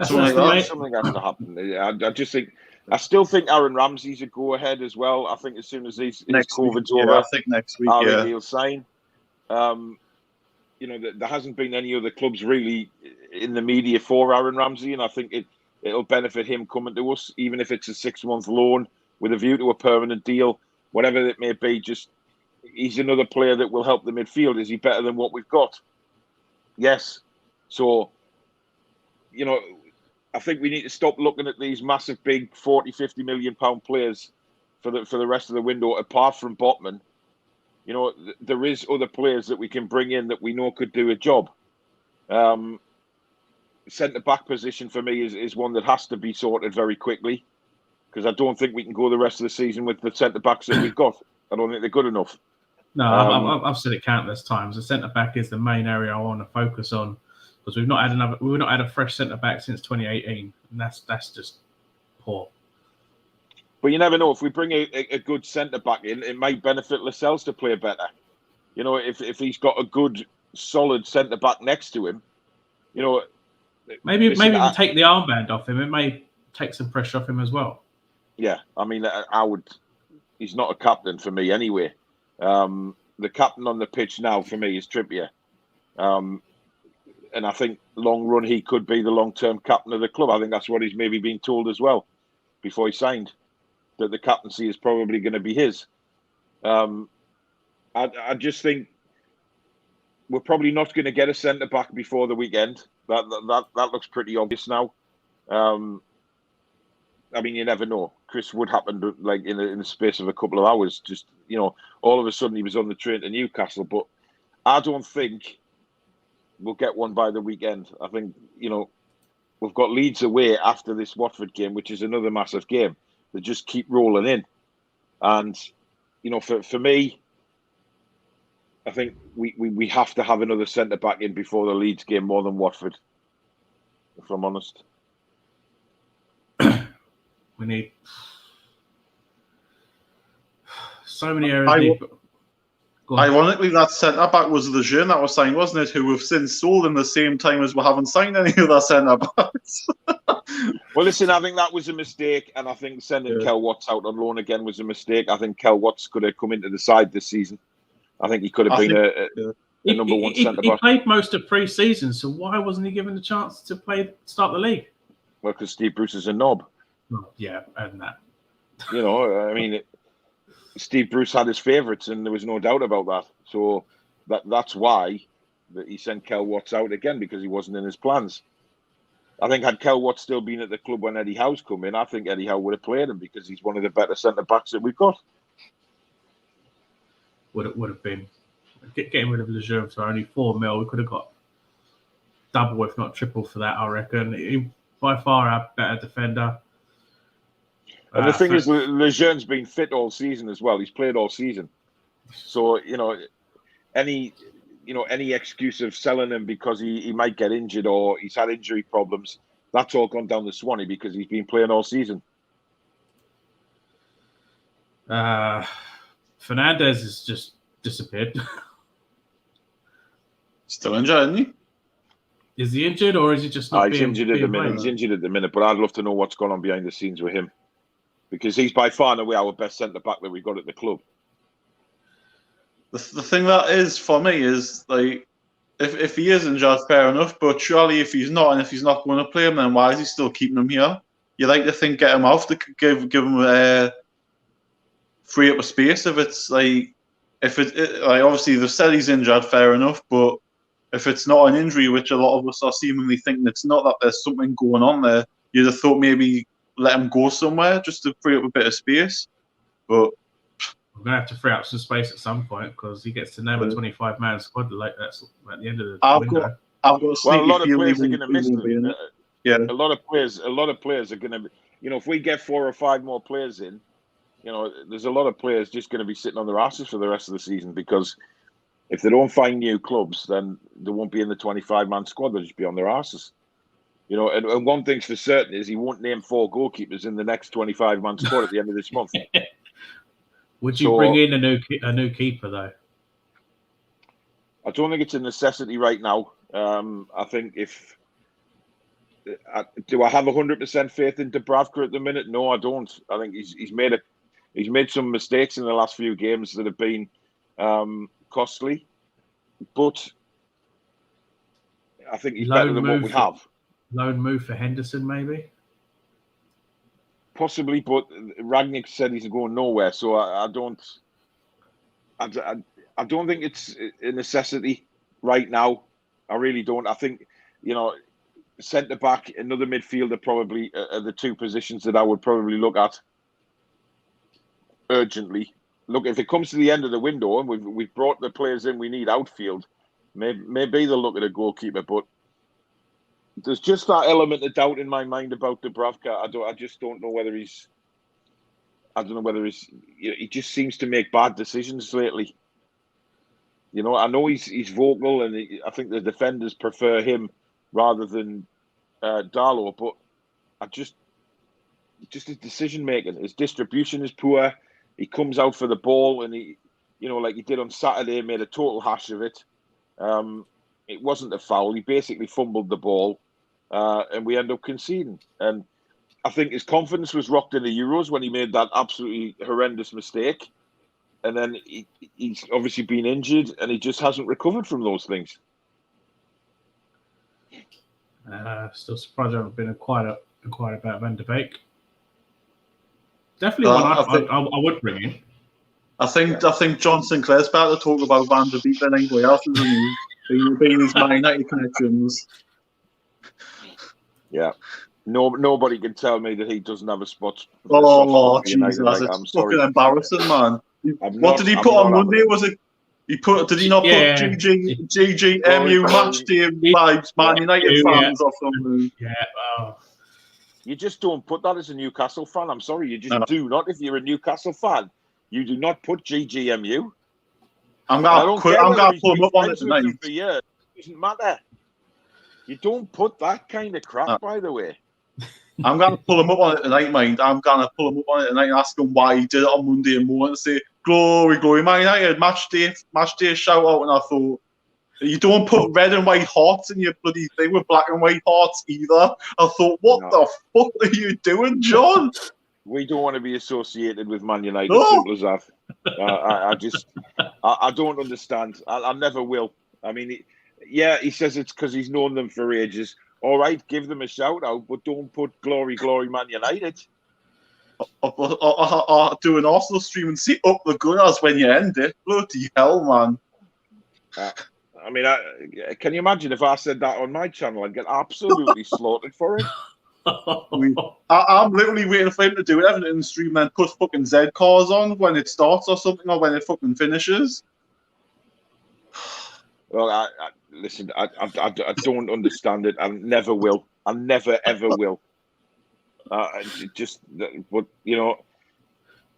something has to happen. I still think Aaron Ramsey's a go ahead as well. I think as soon as his COVID's over, I think next week, he'll sign. There hasn't been any other clubs really in the media for Aaron Ramsey, and I think it'll benefit him coming to us, even if it's a 6-month loan with a view to a permanent deal, whatever it may be. Just he's another player that will help the midfield. Is he better than what we've got? Yes. So, I think we need to stop looking at these massive, big 40, 50 million pound players for the rest of the window. Apart from Botman, there is other players that we can bring in that we know could do a job. Centre-back position for me is one that has to be sorted very quickly, because I don't think we can go the rest of the season with the centre-backs that we've got. I don't think they're good enough. No, I've said it countless times. The centre-back is the main area I want to focus on, because we've not had a fresh centre-back since 2018, and that's just poor. But you never know. If we bring a good centre-back in, it might benefit Lascelles to play better. If he's got a good, solid centre-back next to him, maybe we take the armband off him. It may take some pressure off him as well. Yeah, I mean, he's not a captain for me anyway. The captain on the pitch now for me is Trippier. And I think long run, he could be the long-term captain of the club. I think that's what he's maybe been told as well before he signed, that the captaincy is probably going to be his. I just think we're probably not going to get a centre-back before the weekend. That looks pretty obvious now. I mean, you never know. Chris Wood happened like in the space of a couple of hours. Just, all of a sudden he was on the train to Newcastle. But I don't think we'll get one by the weekend. I think, we've got Leeds away after this Watford game, which is another massive game. They just keep rolling in. And, for me, I think we have to have another centre-back in before the Leeds game more than Watford, if I'm honest. We need so many areas. Ironically, that centre-back was Lejeune that was signed, wasn't it? Who we've since sold in the same time as we haven't signed any of our centre-backs. Well, listen, I think that was a mistake, and I think sending Kel Watts out on loan again was a mistake. I think Kel Watts could have come into the side this season. I think he could have been a number one centre-back. He played most of pre-season, so why wasn't he given the chance to start the league? Well, because Steve Bruce is a knob. Yeah, and that. I mean, Steve Bruce had his favourites, and there was no doubt about that. So that's why. that he sent Kel Watts out again because he wasn't in his plans. I think had Kel Watts still been at the club when Eddie Howe's come in, I think Eddie Howe would have played him because he's one of the better centre-backs that we've got. Would have been. Getting rid of Lejeune for only $4 million, we could have got double, if not triple, for that, I reckon. He, by far our better defender. And the thing is, Lejeune's been fit all season as well. He's played all season. So, any excuse of selling him because he might get injured or he's had injury problems, that's all gone down the Swanee because he's been playing all season. Fernandez has just disappeared. Still injured, isn't he? Is he injured or is he just not he's injured at the minute. He's injured at the minute, but I'd love to know what's going on behind the scenes with him because he's by far and away our best centre-back that we've got at the club. The thing that is for me is like if he is injured, fair enough. But surely if he's not, and if he's not going to play him, then why is he still keeping him here? You like to think get him off to give him free up a space. If it's like like obviously they've said he's injured, fair enough. But if it's not an injury, which a lot of us are seemingly thinking it's not, that there's something going on there, you'd have thought maybe let him go somewhere just to free up a bit of space. But we're going to have to free up some space at some point because he gets to name a 25-man squad like that's at the end of the window. I've got a a lot of players are going to miss them. Yeah, a lot of players are going to, if we get 4 or 5 more players in, there's a lot of players just going to be sitting on their asses for the rest of the season because if they don't find new clubs, then they won't be in the 25-man squad. They'll just be on their asses. And one thing's for certain is he won't name 4 goalkeepers in the next 25-man squad at the end of this month. Would you bring in a new keeper though? I don't think it's a necessity right now. I think do I have 100% faith in Dubravka at the minute? No, I don't. I think he's made some mistakes in the last few games that have been costly, but I think he's better than what we have. Loan move for Henderson, maybe. Possibly, but Ragnick said he's going nowhere, so I don't think it's a necessity right now. I really don't. I think centre back, another midfielder, probably are the 2 positions that I would probably look at urgently. Look, if it comes to the end of the window and we've brought the players in we need outfield, maybe they'll look at a goalkeeper, but there's just that element of doubt in my mind about Dubravka. I just don't know whether he's. I don't know whether he's. He just seems to make bad decisions lately. I know he's vocal, and I think the defenders prefer him rather than Darlow. But just his decision making, his distribution is poor. He comes out for the ball, and he, like he did on Saturday, made a total hash of it. It wasn't a foul. He basically fumbled the ball. And we end up conceding. And I think his confidence was rocked in the Euros when he made that absolutely horrendous mistake. And then he's obviously been injured and he just hasn't recovered from those things. Still surprised I haven't been inquired about Van de Beek. Definitely one I would bring in. I think John Sinclair's about to talk about Van de Beek than anybody else, isn't he? Being his Man United connections. Yeah, nobody can tell me that he doesn't have a spot. Oh, Jesus, it's fucking embarrassing, man. What did he put on Monday? Was it? Did he not put GGMU match day vibes, Man United fans or something? Yeah. Oh. You just don't put that as a Newcastle fan. I'm sorry, you just do not. If you're a Newcastle fan, you do not put GGMU. I'm gonna pull him up on it tonight. It doesn't matter. You don't put that kind of crap, by the way. I'm going to pull him up on it tonight, mind. I'm going to pull him up on it tonight and ask him why he did it on Monday and morning and say, glory, glory, Man United, match day, shout out. And I thought, you don't put red and white hearts in your bloody thing with black and white hearts either. I thought, what the fuck are you doing, John? We don't want to be associated with Man United, as simple as that. I don't understand. I never will. I mean, he says it's because he's known them for ages. All right, give them a shout out, but don't put glory, glory, Man United. Or do an Arsenal stream and see up the Gunners when you end it. Bloody hell, man. I mean, can you imagine if I said that on my channel? I'd get absolutely slaughtered for it. I'm literally waiting for him to do everything in the stream and put fucking Z cars on when it starts or something, or when it fucking finishes. Well, listen, I don't understand it. I never will. I never ever will. But you know,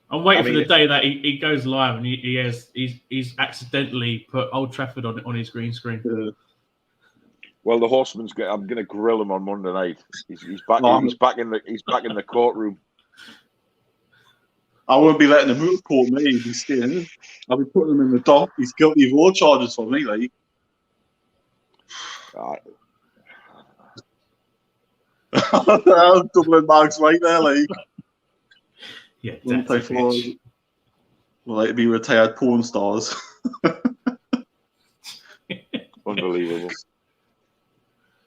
I'm waiting for the day that he goes live and he's accidentally put Old Trafford on his green screen. Yeah. Well, the Horseman's. I'm going to grill him on Monday night. He's back. He's back in the courtroom. I won't be letting him report me. He's staying. I'll be putting him in the dock. He's guilty of all charges for me, like. Doubling marks right there, like. Yeah, definitely. Will like be retired porn stars. Unbelievable.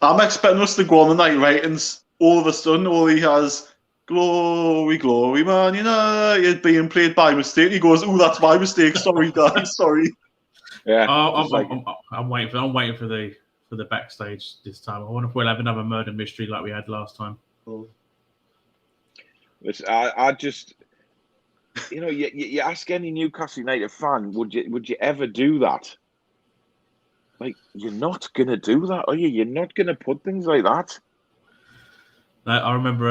I'm expecting us to go on the night, right? And all of a sudden, all he has, glory, glory, Man United, being played by mistake. He goes, "Oh, that's my mistake. Sorry, guys. Sorry." Yeah. I'm waiting for the backstage this time. I wonder if we'll have another murder mystery like we had last time. Oh. Listen, I just, you know, you ask any Newcastle United fan, would you ever do that? Like, you're not gonna do that, are you? You're not gonna put things like that. I remember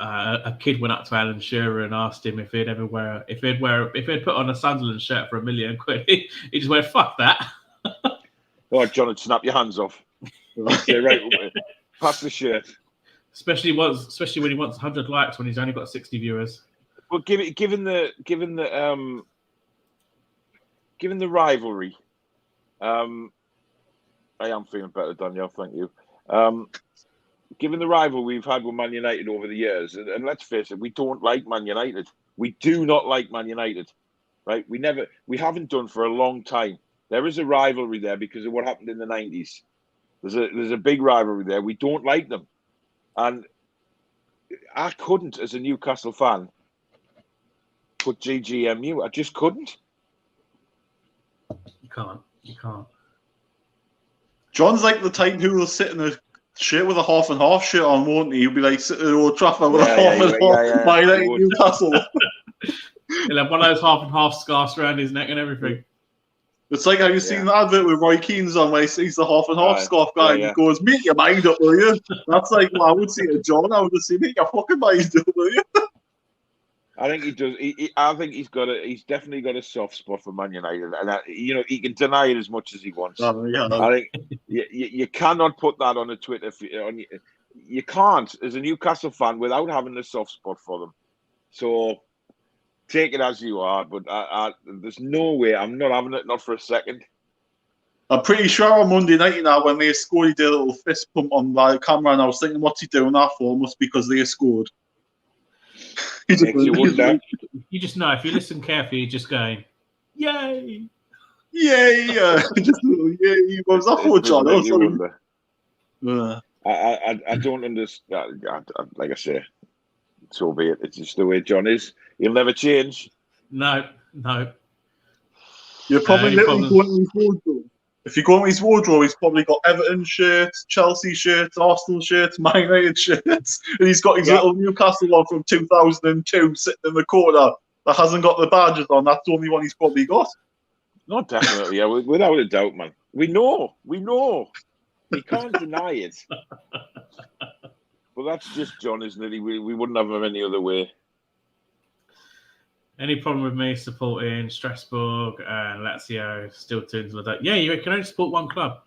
a kid went up to Alan Shearer and asked him if he'd put on a Sunderland shirt for £1 million. He just went, "Fuck that." Oh, John would snap your hands off. Say, right, pass the shirt. Especially when he wants 100 likes when he's only got 60 viewers. Well, given the rivalry, I am feeling better, Daniel. Thank you. Given the rivalry we've had with Man United over the years, and let's face it, we don't like Man United. We do not like Man United, right? We haven't done for a long time. There is a rivalry there because of what happened in the 90s. There's a big rivalry there. We don't like them, and I couldn't, as a Newcastle fan, put GGMU. I just couldn't. You can't. John's like the type who will sit in a shirt with a half and half shirt on, won't he? He'll be like sitting at Old Trafford with a half and half. My Newcastle. He'll have one of those half and half scarves around his neck and everything. It's like how you seen the advert with Roy Keane's on where he sees the half and half scarf guy and he goes, "Make your mind up, will you?" That's like what I would say to John. I would just say, "Make your fucking mind up, will you?" I think he does. I think he's definitely got a soft spot for Man United, and he can deny it as much as he wants. Oh, yeah. I think you cannot put that on a Twitter. You can't, as a Newcastle fan, without having a soft spot for them. So take it as you are, but there's no way. I'm not having it, not for a second. I'm pretty sure on Monday night now when they scored, he did a little fist pump on the camera, and I was thinking, what's he doing that for? Must be because they scored. You just know if you listen carefully, you're just going, "Yay, yay!" Just yay. What was that for, John? I don't understand. Like I say, so be it. It's just the way John is. He'll never change. No. You're probably literally going to his wardrobe. If you go into his wardrobe, he's probably got Everton shirts, Chelsea shirts, Arsenal shirts, Man United shirts, and he's got his little Newcastle one from 2002 sitting in the corner that hasn't got the badges on. That's the only one he's probably got. No, definitely, yeah, without a doubt, man. We know. He can't deny it. Well, that's just John, isn't it? We wouldn't have him any other way. Any problem with me supporting Strasbourg and Lazio? Still tunes like that. Yeah, you can only support one club.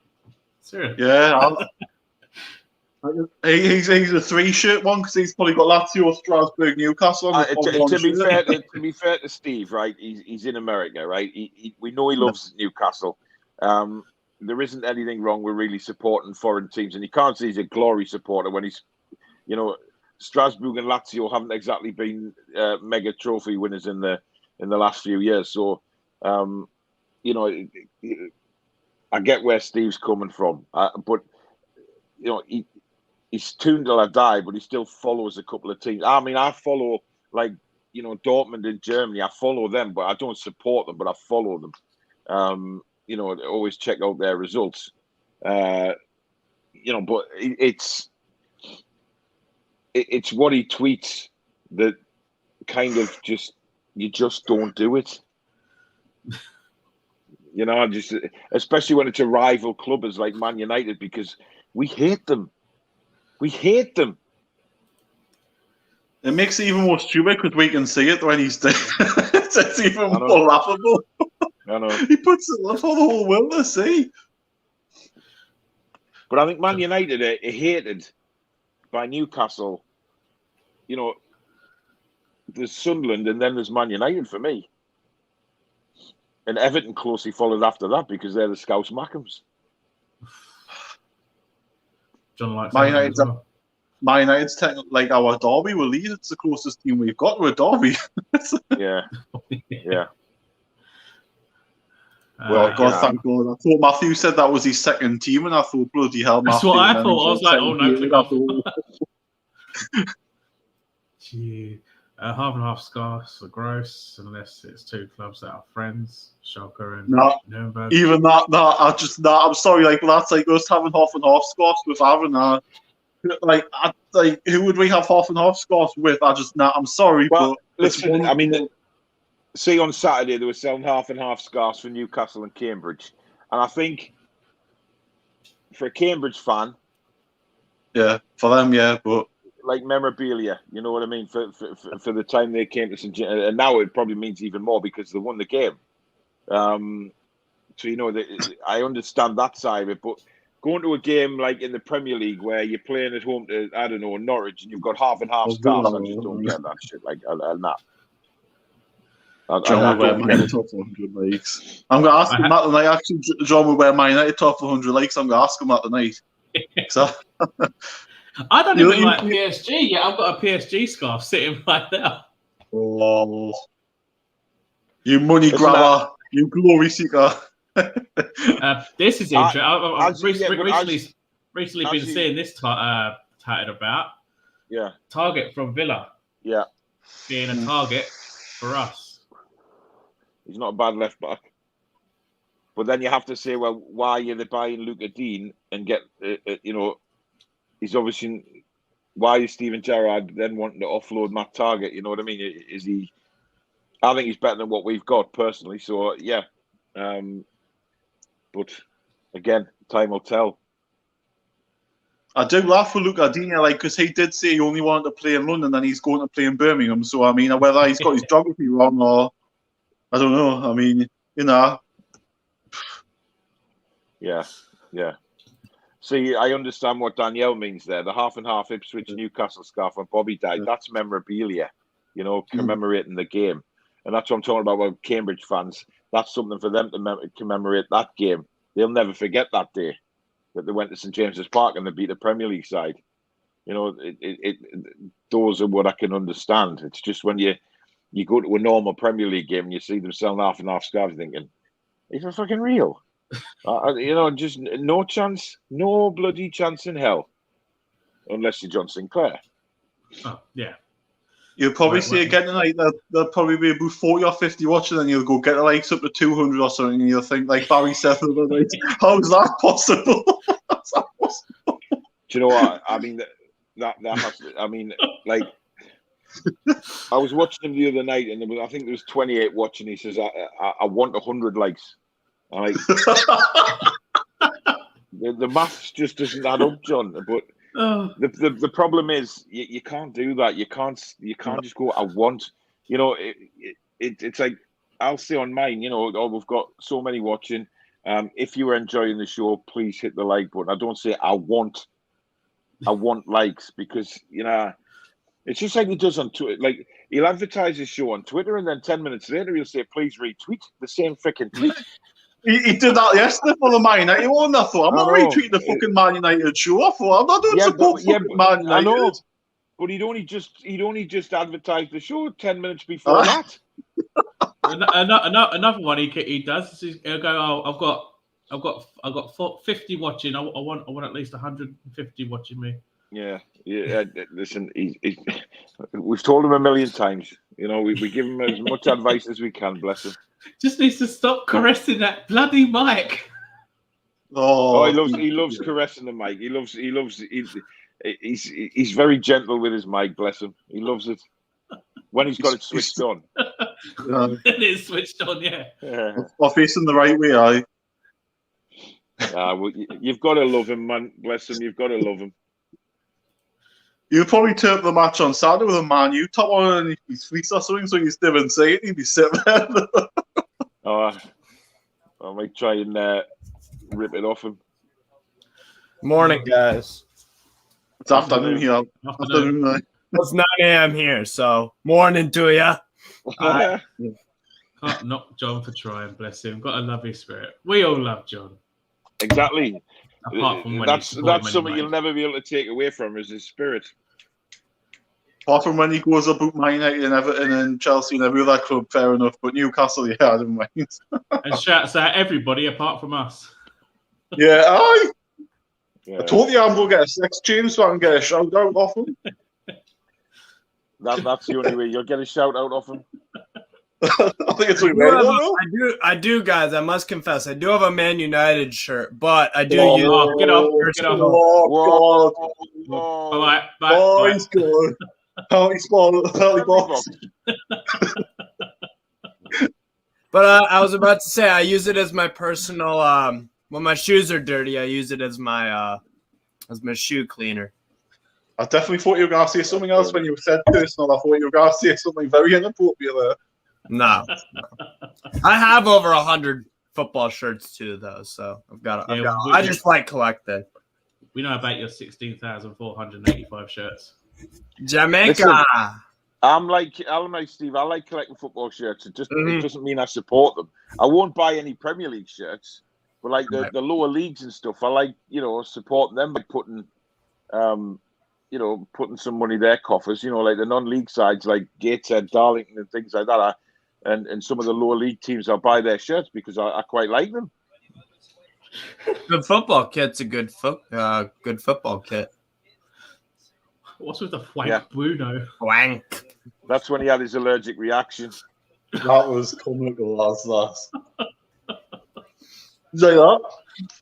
Seriously. Yeah. He's a 3-shirt one because he's probably got Lazio, Strasbourg, Newcastle. To be fair to Steve, right? He's in America, right? We know he loves Newcastle. There isn't anything wrong with really supporting foreign teams, and you can't say he's a glory supporter when he's, Strasbourg and Lazio haven't exactly been mega trophy winners in the last few years. So, I get where Steve's coming from, but he's tuned till I die, but he still follows a couple of teams. I mean, I follow Dortmund in Germany. I follow them, but I don't support them, but I follow them. always check out their results. But it's what he tweets that kind of you just don't do it. Just especially when it's a rival club as like Man United, because we hate them. We hate them. It makes it even more stupid because we can see it when he's there. It's even more laughable. I know. He puts it for the whole world to see. But I think Man United are hated by Newcastle. There's Sunderland and then there's Man United for me. And Everton closely followed after that because they're the Scouse Mackhams. John likes Man United's like our derby with Leeds. It's the closest team we've got to a derby. Yeah. Well, God, thank God. I thought Matthew said that was his second team, and I thought, bloody hell, Matthew. That's what I thought. I was like, oh no, click off. Gee. Half and half scarves are gross unless it's two clubs that are friends, Schalke and Nuremberg. Even that, I'm sorry, like that's like us having half and half scarves with having who would we have half and half scarves with? I'm sorry, well, but listen, see on Saturday they were selling half and half scarves for Newcastle and Cambridge, and I think for a Cambridge fan, yeah, for them, yeah, but. Like memorabilia, you know what I mean, for the time they came to St. James, and now it probably means even more because they won the game. So I understand that side of it, but going to a game like in the Premier League where you're playing at home to Norwich and you've got half and half scarves, I just don't get that shit. Like that. John will wear my United top 100 likes. I'm going to ask him that tonight. Actually, John will wear my United top 100 likes. I'm going to ask him that tonight. So. I don't even like PSG yet. I've got a PSG scarf sitting right there. Oh, you money grabber, you glory seeker. This is interesting. I've recently been seeing this tatted about. Yeah. Target from Villa. Yeah. Being a target for us. He's not a bad left back. But then you have to say, well, why are they buying Luca Dean and get, he's obviously, why is Steven Gerrard then wanting to offload Matt Target? You know what I mean? Is he? I think he's better than what we've got personally. So yeah, but again, time will tell. I do laugh for Luca Dean, because he did say he only wanted to play in London and he's going to play in Birmingham. So I mean, whether he's got his geography wrong or I don't know. I mean, Yeah. See, I understand what Danielle means there. The half and half Ipswich Newcastle scarf when Bobby died, that's memorabilia, commemorating the game. And that's what I'm talking about with Cambridge fans. That's something for them to commemorate that game. They'll never forget that day that they went to St. James's Park and they beat the Premier League side. Those are what I can understand. It's just when you go to a normal Premier League game and you see them selling half and half scarves, you're thinking, is it fucking real? Just no chance, no bloody chance in hell, unless you're John Sinclair. Oh, yeah. You'll probably see again tonight. There'll probably be about 40 or 50 watching, and you'll go get the likes up to 200 or something, and you'll think, like Barry said the other night, how is that possible? How's that possible? Do you know what? I mean, that has to, I mean, like, I was watching him the other night, and I think there was 28 watching. He says, I want 100 likes. Like, the maths just doesn't add up, John. But the problem is you can't do that. You can't just go, I want. It's like I'll say on mine. We've got so many watching. If you are enjoying the show, please hit the like button. I don't say I want likes because it's just like he does on Twitter. Like he'll advertise his show on Twitter, and then 10 minutes later he'll say, "Please retweet the same freaking tweet." He did that yesterday for the Man United one. I thought, I'm not retweeting the fucking Man United show. I thought, I'm not doing support for Man United. I know, but he'd only just advertised the show 10 minutes before that. Another one he does is he'll go, "Oh, I've got 50 watching. I want at least 150 watching me." Yeah. Listen, we've told him a million times. We give him as much advice as we can. Bless him. Just needs to stop caressing that bloody mic. Oh, he loves caressing the mic. He's very gentle with his mic. Bless him. He loves it when he's got it switched on. It is switched on, yeah. Or facing the right way, aye. Well, you've got to love him, man. Bless him. You've got to love him. You'd probably turn up the match on Saturday with a Man U top on and his fleece or something, so you still didn't say it. He'd be sitting there. I might try and rip it off him. Morning, guys. It's afternoon here. Afternoon, aye. It's 9 a.m. here, so morning to ya. Can't knock John for trying, bless him. Got a lovely spirit. We all love John. Exactly. Apart from when that's something you'll never be able to take away from is his spirit. Apart from when he goes about Man United and Everton and Chelsea and every other club, fair enough. But Newcastle, yeah, I don't mind. And shouts out everybody apart from us. Yeah, aye. Yeah. I told you I'm going to get a sex change so I can get a shout out off him. That's the only way you'll get a shout out off him. I think it's I do, guys. I must confess, I do have a Man United shirt, but I do use. Get off! Oh, God. Bye. He's good. Penalty box. But I was about to say I use it as my personal. When my shoes are dirty, I use it as my shoe cleaner. I definitely thought you were going to say something else when you said personal. I thought you were going to say something very inappropriate there. No. I have over 100 football shirts too, though. So I just like collecting. We know about your 16,485 shirts. Jamaica. Listen, I'm like Steve. I like collecting football shirts. It doesn't mean I support them. I won't buy any Premier League shirts, but like the lower leagues and stuff, I like supporting them by putting putting some money in their coffers. Like the non-league sides like Gateshead, Darlington, and things like that. And some of the lower league teams, I'll buy their shirts because I quite like them. The football kit's a good football kit. What's with the wank Bruno? Wank. That's when he had his allergic reaction. That was comical, lads. Is like that?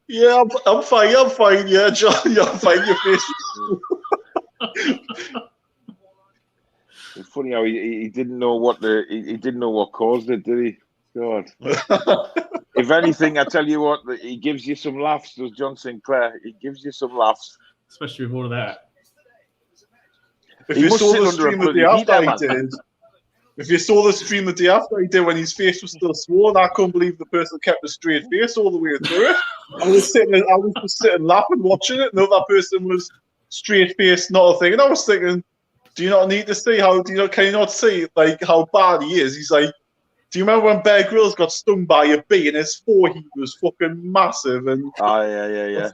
Yeah, I'm fine. Yeah, John, I'm fine. Your face. It's funny how he didn't know what he didn't know what caused it, did he? God. If anything, I tell you what, he gives you some laughs, does John Sinclair. He gives you some laughs. Especially with all of that. If you saw the stream the day after he did, if you saw the stream the day after he did when his face was still swollen, I couldn't believe the person kept a straight face all the way through it. I was just sitting laughing, watching it, and the other person was straight face, not a thing. And I was thinking, do you not need to see can you not see like how bad he is? He's like, do you remember when Bear Grylls got stung by a bee and his forehead was fucking massive? And yeah.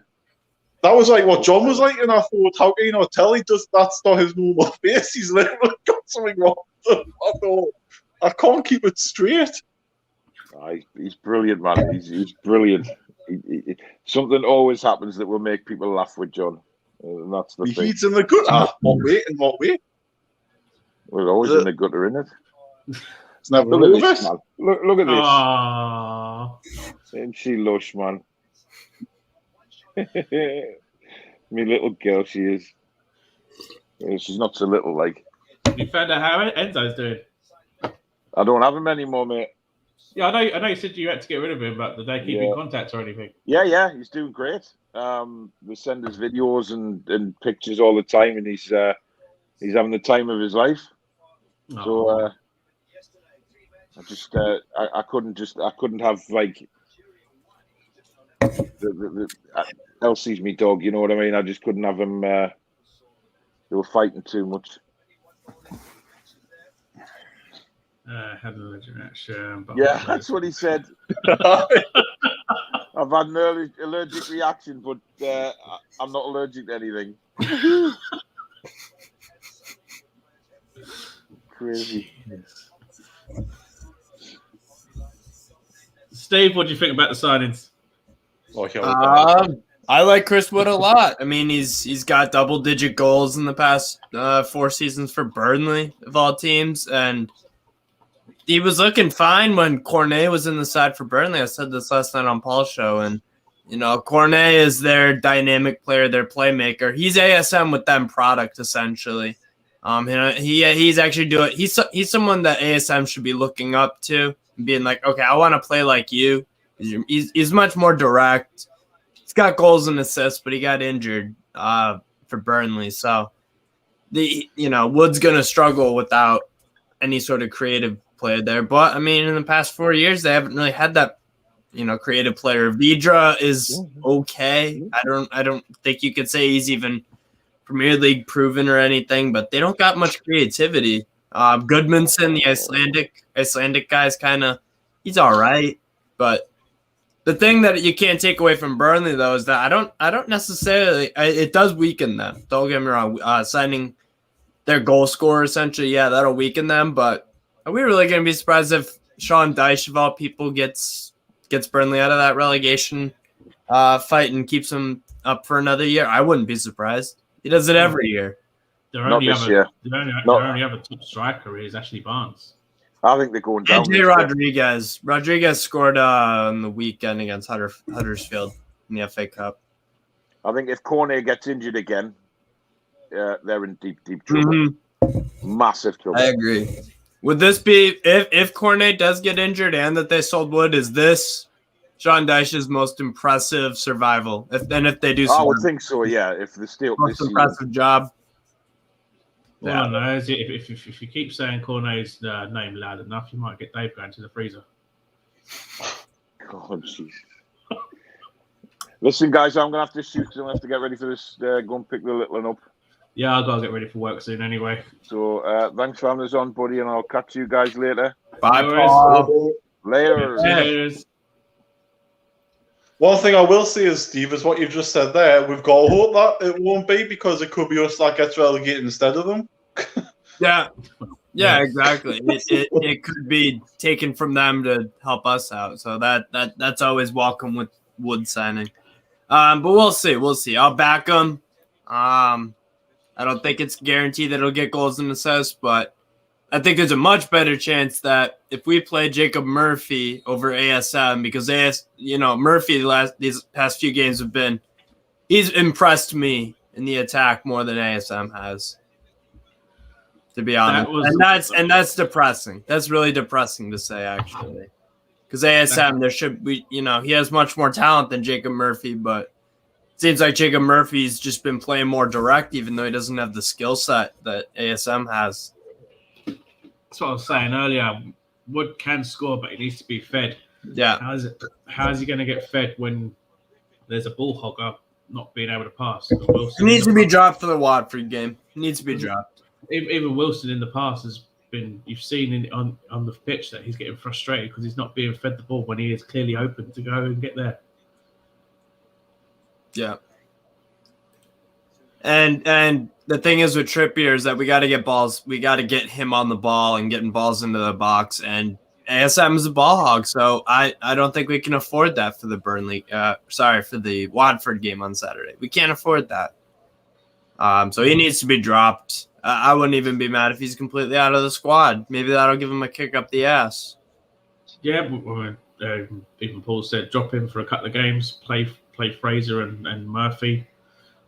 That was like what John was like, and I thought, how can you not tell that's not his normal face? He's literally got something wrong with him. I thought, I can't keep it straight. He's brilliant, man. He's brilliant. Something always happens that will make people laugh with John. And that's the thing. He's in the gutter. In what way? We're always in the gutter, isn't it? It's never look at this, man. Look at this. Aww. Ain't she lush, man? Me little girl, she is. She's not so little, like. You found out how Enzo's doing? I don't have him anymore, mate. Yeah, I know you said you had to get rid of him, but did they keep in contact or anything? Yeah, he's doing great. We send us videos and pictures all the time, and he's having the time of his life. So I couldn't have like the Elsie's me dog, you know what I mean? I just couldn't have him. They were fighting too much. Had an allergic reaction. Yeah, that's what he said. I've had an allergic reaction, but I'm not allergic to anything. Crazy. Steve, what do you think about the signings? I like Chris Wood a lot. I mean, he's got double-digit goals in the past 4 seasons for Burnley, of all teams, and he was looking fine when Cornet was in the side for Burnley. I said this last night on Paul's show, and Cornet is their dynamic player, their playmaker. He's ASM with them product essentially. He's actually doing. He's someone that ASM should be looking up to, and being like, okay, I want to play like you. He's much more direct. He's got goals and assists, but he got injured for Burnley, so Wood's gonna struggle without any sort of creative player there. But I mean, in the past 4 years, they haven't really had that creative player. Vidra is okay. I don't think you could say he's even Premier League proven or anything, but they don't got much creativity. Goodmanson, the Icelandic guy's he's all right, but the thing that you can't take away from Burnley though is that I don't necessarily it does weaken them. Don't get me wrong. Signing their goal scorer essentially, yeah, that'll weaken them. But are we really going to be surprised if Sean Dyche of all people gets Burnley out of that relegation fight and keeps them up for another year? I wouldn't be surprised. He does it every year. Their only other top striker is Ashley Barnes. I think they're going down. AJ Rodriguez. Rodriguez scored on the weekend against Huddersfield in the FA Cup. I think if Cornet gets injured again, they're in deep trouble. Mm-hmm. Massive trouble. I agree. Would this be if Cornet does get injured and that they sold Wood? Is this Sean Dyche's most impressive survival? If they do, I would think so. Yeah, if the still most impressive job. Well, no, if you keep saying Cornet's name loud enough, you might get Dave going to the freezer. God, jeez. Listen, guys, I'm gonna have to shoot because I'm gonna have to get ready for this. Go and pick the little one up. Yeah, I've got to get ready for work soon anyway. So thanks for having us on, buddy, and I'll catch you guys later. Bye, Paul. Later. Cheers. One thing I will say is, Steve, is what you just said there. We've got to hope that it won't be because it could be us that gets relegated instead of them. Yeah, exactly. It could be taken from them to help us out. So that's always welcome with Wood signing. But we'll see. I'll back them. I don't think it's guaranteed that it'll get goals and assists, but I think there's a much better chance that if we play Jacob Murphy over ASM, because Murphy these past few games he's impressed me in the attack more than ASM has. To be honest, that's depressing. That's really depressing to say, actually, because ASM there should be, he has much more talent than Jacob Murphy, but it seems like Jacob Murphy's just been playing more direct, even though he doesn't have the skill set that ASM has. That's what I was saying earlier. Wood can score, but he needs to be fed. Yeah. How is he going to get fed when there's a ball hogger not being able to pass? He needs to be dropped for the Watford game. He needs to be dropped. Even Wilson in the past has been. You've seen on the pitch that he's getting frustrated because he's not being fed the ball when he is clearly open to go and get there. Yeah. And the thing is with Trippier is that we got to get balls. We got to get him on the ball and getting balls into the box. And ASM is a ball hog, so I don't think we can afford that for the for the Watford game on Saturday. We can't afford that. So he needs to be dropped. I wouldn't even be mad if he's completely out of the squad. Maybe that'll give him a kick up the ass. Yeah, even Paul said drop him for a couple of games, play Fraser and Murphy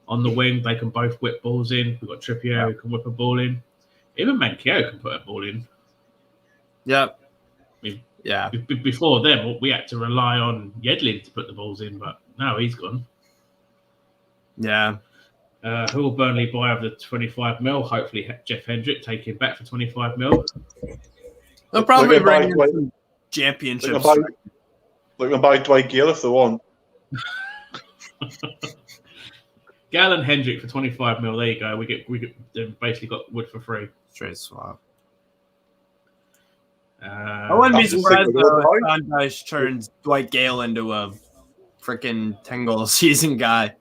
on the wing. They can both whip balls in. We've got Trippier who can whip a ball in. Even Manquillo can put a ball in. Yep. Yeah. Before them, we had to rely on Yedlin to put the balls in, but now he's gone. Yeah. Who will Burnley buy over the 25 mil? Hopefully Jeff Hendrick take him back for 25 mil. They'll probably bring in some championships. They're going to buy Dwight Gale if they want. Gal and Hendrick for 25 mil. There you go. We get basically got Wood for free. Straight swap. I wouldn't be surprised though if Sean Dyche turns Dwight Gale into a freaking 10-goal season guy.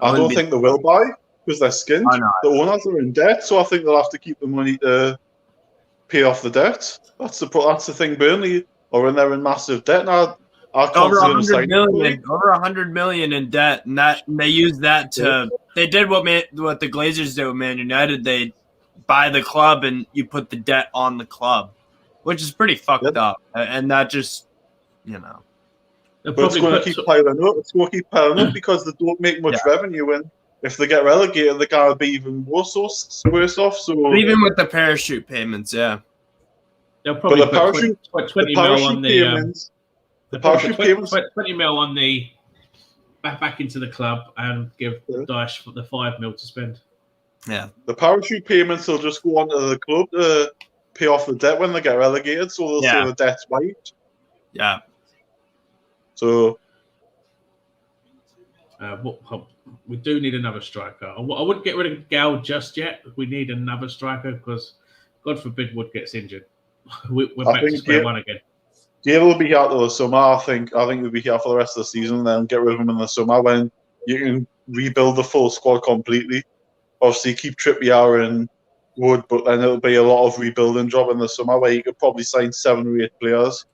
I don't think they will buy because they're skinned. The owners are in debt, so I think they'll have to keep the money to pay off the debt. That's the thing. Burnley are in massive debt now. Over 100 million in debt, and they use that to. They did what the Glazers did with Man United. They buy the club, and you put the debt on the club. which is pretty fucked up. And that just, you know. But it's going to keep piling up. It's going to keep piling up because they don't make much revenue, and if they get relegated, they're going to be even worse off. So even with the parachute payments, they'll probably put 20 mil on the parachute payments. 20 mil on the back into the club and give Daesh the 5 mil to spend. Yeah, the parachute payments will just go onto the club to pay off the debt when they get relegated, so they'll say the debt's wiped. Yeah. So, we do need another striker. I wouldn't get rid of Gal just yet. We need another striker because, God forbid, Wood gets injured. We're back to square one again. Gale will be here till the summer. I think he'll be here for the rest of the season, and then get rid of him in the summer when you can rebuild the full squad completely. Obviously, keep Trippier and Wood, but then it'll be a lot of rebuilding job in the summer where you could probably sign 7 or 8 players.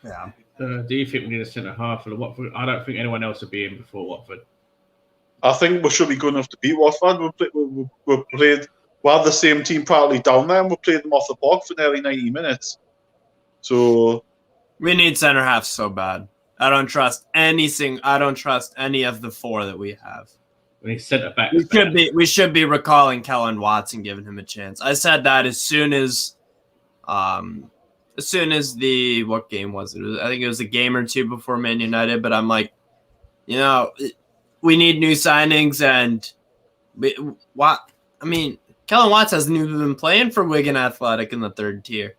Yeah. Do you think we need a centre half for the Watford? I don't think anyone else would be in before Watford. I think we should be good enough to beat Watford. We had the same team partly down there, and we played them off the park for nearly 90 minutes. So we need centre half so bad. I don't trust anything. I don't trust any of the 4 that we have. We need centre back. We should be recalling Kellen Watson, giving him a chance. I said that as soon as the what game was it? I think it was a game or 2 before Man United. But I'm like, we need new signings, and Kellen Watson hasn't even been playing for Wigan Athletic in the 3rd tier.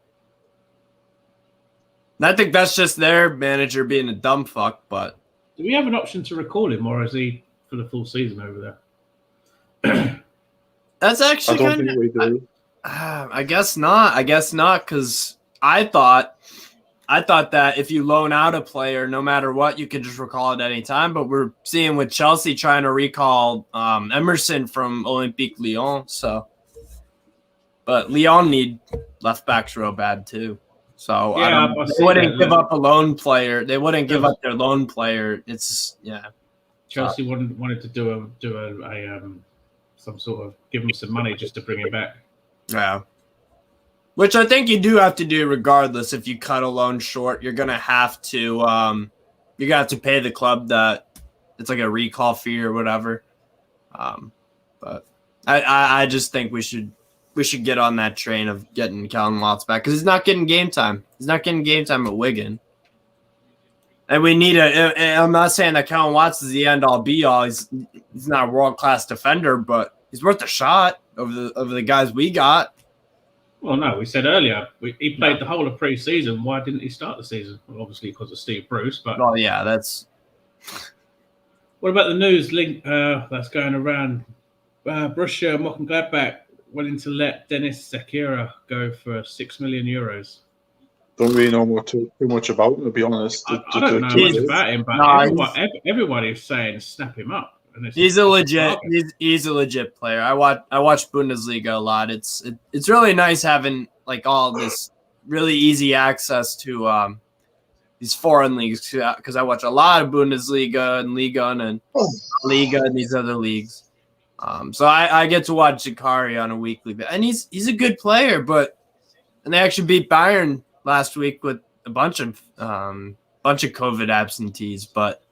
And I think that's just their manager being a dumb fuck. But do we have an option to recall him, or is he for the full season over there? That's actually kind of. I guess not. Because I thought that if you loan out a player, no matter what, you can just recall at any time. But we're seeing with Chelsea trying to recall Emerson from Olympique Lyon. So, but Lyon need left backs real bad too. So they wouldn't give up a loan player. They wouldn't give up their loan player. It's Chelsea wanted to do a some sort of give him some money just to bring him back. Yeah. Which I think you do have to do regardless. If you cut a loan short, you're gonna have to pay the club that it's like a recall fee or whatever. But I just think we should get on that train of getting Kellen Watts back because he's not getting game time. He's not getting game time at Wigan. And we need I'm not saying that Kellen Watts is the end all be all. He's not a world class defender, but he's worth a shot over the guys we got. Well, no, we said earlier he played the whole of pre-season. Why didn't he start the season? Well, obviously because of Steve Bruce. But that's. What about the news link that's going around? Borussia Mönchengladbach willing to let Dennis Zakira go for €6 million. Don't really know too much about him, to be honest. I don't know much about him, but everybody is saying snap him up. He's a legit player. I watch Bundesliga a lot. It's really nice having like all this really easy access to these foreign leagues because I watch a lot of Bundesliga and Liga and Liga and these other leagues. So I get to watch Zakari on a weekly basis, and he's a good player. And they actually beat Bayern last week with a bunch of COVID absentees, but.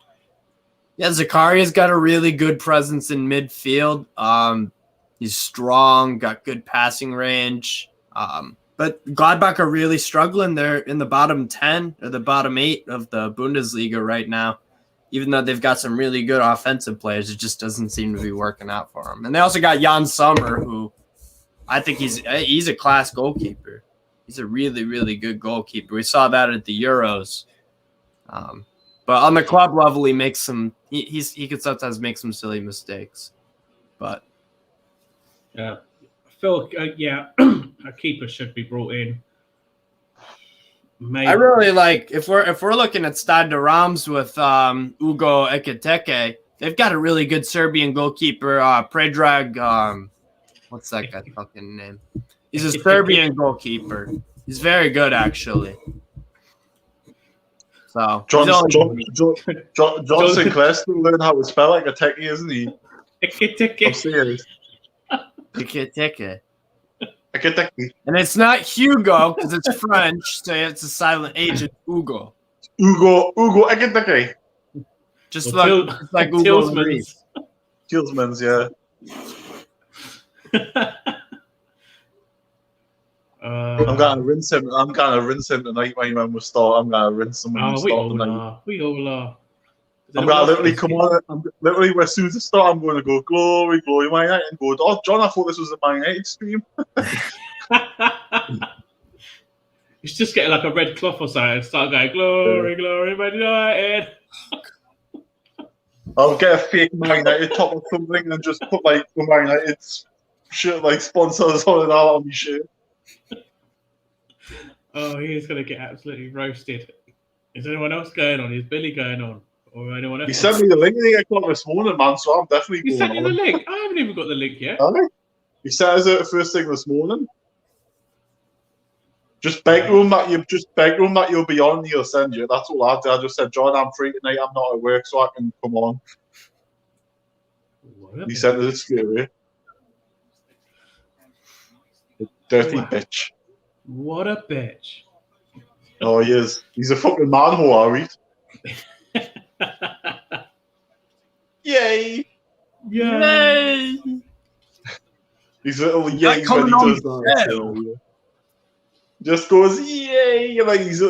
Yeah, Zakaria's got a really good presence in midfield. He's strong, got good passing range. But Gladbach are really struggling. They're in the bottom 10 or the bottom 8 of the Bundesliga right now. Even though they've got some really good offensive players, it just doesn't seem to be working out for them. And they also got Jan Sommer, who I think he's a class goalkeeper. He's a really, really good goalkeeper. We saw that at the Euros. But on the club level, he makes some. He could sometimes make some silly mistakes, but I feel a keeper should be brought in. Maybe. I really like if we're looking at Stade de Reims with Ugo Ekitike, they've got a really good Serbian goalkeeper, Predrag. What's that guy's fucking name? He's a Serbian goalkeeper. He's very good, actually. So John Sinclair still learning how to spell like a techie, isn't he? I'm serious. Ekitike. And it's not Hugo because it's French, so it's a silent H. It's Hugo. Ugo Ekiteke. Just Or like Hugo Lloris. Tillsman's, yeah. I'm gonna rinse him. Tonight when we start. I'm gonna rinse him when we start tonight. We all are. I'm gonna literally come on. Literally, as soon as it starts, I'm going to go glory, glory, Man United, and go. Oh, John, I thought this was a Man United stream. You should just get like a red cloth or something and start going glory, glory, Man United. I'll get a fake Man United top or something and just put like the Man United shirt, like sponsors on it all on my shirt. Oh, he's going to get absolutely roasted. Is anyone else going on? Is Billy going on? Or anyone else? He sent me the link I got this morning, man, so I'm definitely He going sent you on. the link? I haven't even got the link yet. He says it first thing this morning. Just beg him that you'll be on, he'll send you. That's all I did. I just said, John, I'm free tonight, I'm not at work, so I can come on. He sent it straight away. Dirty bitch. What a bitch. Oh, he is. He's a fucking manhole, Harry. Yay! Yay! He's a little yay when he does that. Just goes yay, like he's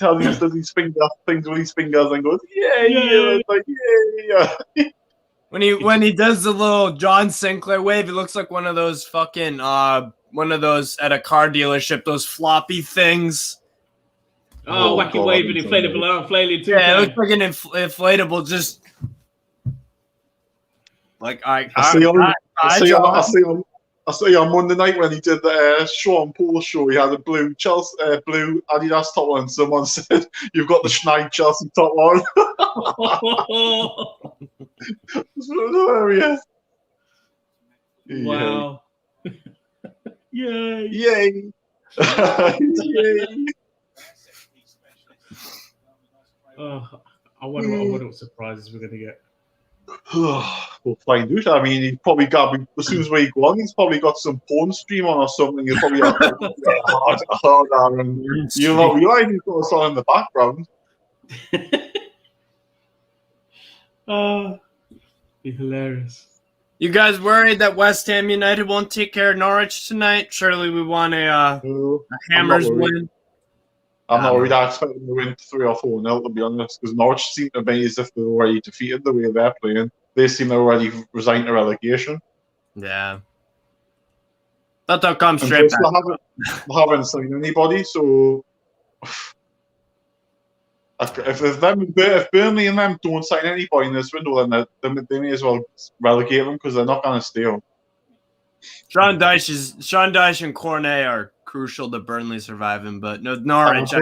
how he does his things with his fingers and goes yay, Yay. like yay. When he does the little John Sinclair wave, it looks like one of those fucking one of those at a car dealership, those floppy things. Oh, wacky God, waving inflatable arm flailing too. Yeah, it looks like an inflatable. Just like I see on Monday night when he did the Sean Paul show, he had a blue blue Adidas top on. Someone said, "You've got the Schneid Chelsea top on." It's hilarious. Wow! Yay! Yay! Yay! Oh, I wonder what surprises we're going to get. We'll find out. I mean, he's probably got, as soon as we go on, he's probably got some porn stream on or something. He'll probably have hard on, and you'll not realise he's got us on in the background. Oh, be hilarious. You guys worried that West Ham United won't take care of Norwich tonight? Surely we want a Hammers win. I'm not worried. I expect them to win 3 or 4-0, to be honest, because Norwich seem to be as if they're already defeated the way they're playing. They seem to already resigned to relegation. Yeah. But they'll come straight back. They haven't signed anybody, so if Burnley and them don't sign anybody in this window, then they may as well relegate them because they're not going to stay up. Sean Dyche and Cornet are crucial to Burnley surviving, but no Norwich.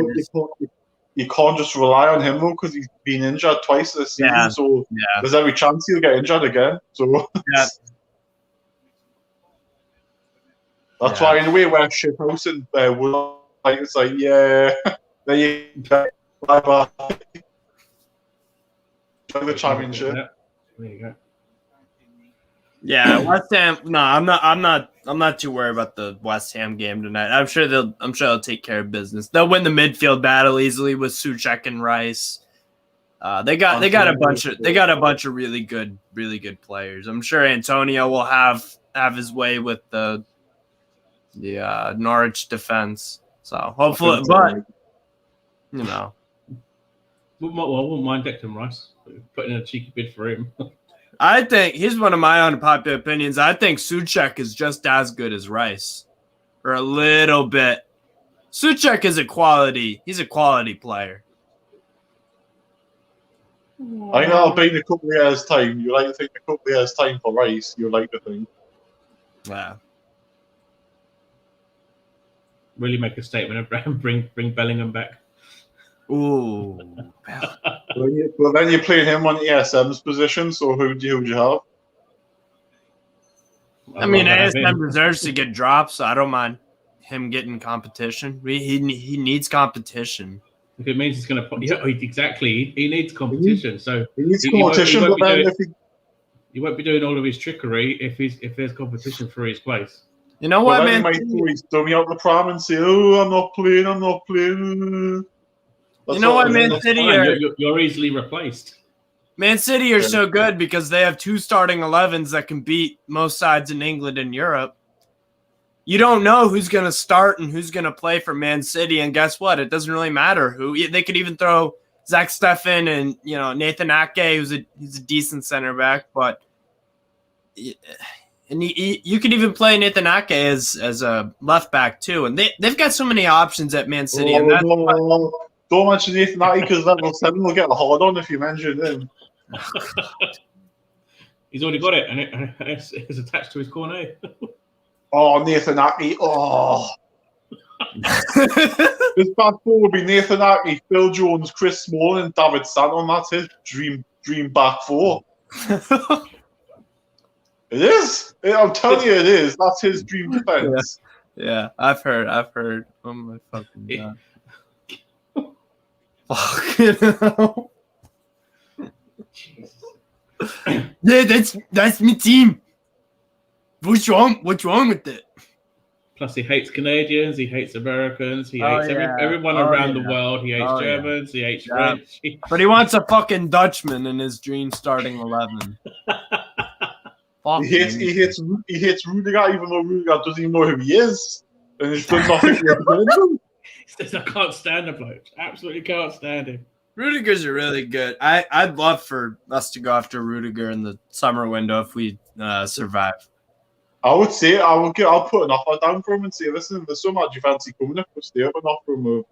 You can't just rely on him though because he's been injured twice this season. So there's every chance he'll get injured again. So that's why in a way we're shit house and it's like there you go. Bye bye. The championship. There you go. Yeah, West Ham. No, I'm not too worried about the West Ham game tonight. I'm sure they'll take care of business. They'll win the midfield battle easily with Souček and Rice. They got a bunch of really good players. I'm sure Antonio will have his way with the Norwich defense. So hopefully, but you know, I wouldn't mind Declan Rice putting in a cheeky bid for him. I think here's one of my unpopular opinions. I think Souček is just as good as Rice, or a little bit. Souček is he's a quality player. I think that'll be in a couple of years' time. You like to think a couple of years' time for Rice, you like to think. Yeah. Really make a statement and bring Bellingham back. Ooh. Well, then you're playing him on ESM's position, so who would you have? I mean, ASM deserves to get dropped, so I don't mind him getting competition. He needs competition. If it means he's going to exactly. He needs competition. So he needs competition, he won't be doing all of his trickery if there's competition for his place. You know But what, then he man? might throw his dummy out the pram and say, "Oh, I'm not playing." You know what, Man That's City fine. are You're easily replaced. Man City are so good because they have 2 starting 11s that can beat most sides in England and Europe. You don't know who's going to start and who's going to play for Man City, and guess what? It doesn't really matter who. They could even throw Zach Steffen and Nathan Ake, he's a decent center back, but and you could even play Nathan Ake as a left back too, and they've got so many options at Man City. And don't mention Nathan Ake because level 7 will get a hard on if you mention him. He's already got it, and it's attached to his corner. Oh, Nathan Ake. Oh. This back four would be Nathan Ake, Phil Jones, Chris Smalling, and David Santon. That's his dream back four. It is. I'm telling you, it is. That's his dream defense. Yeah, I've heard. Oh my fucking god. Fuck. Yeah, that's my team. What's wrong with it? Plus, he hates Canadians. He hates Americans. He hates everyone around the world. He hates Germans. He hates French. But he wants a fucking Dutchman in his dream starting 11. He hates Rudiger, even though Rudiger doesn't even know who he is, and he's done nothing to him. He says, "I can't stand the bloke. Absolutely can't stand him." Rudiger's are really good. I'd love for us to go after Rudiger in the summer window if we survive. I would say I'll put an offer down for him and say, "Listen, there's so much you fancy coming if we stay up and offer him a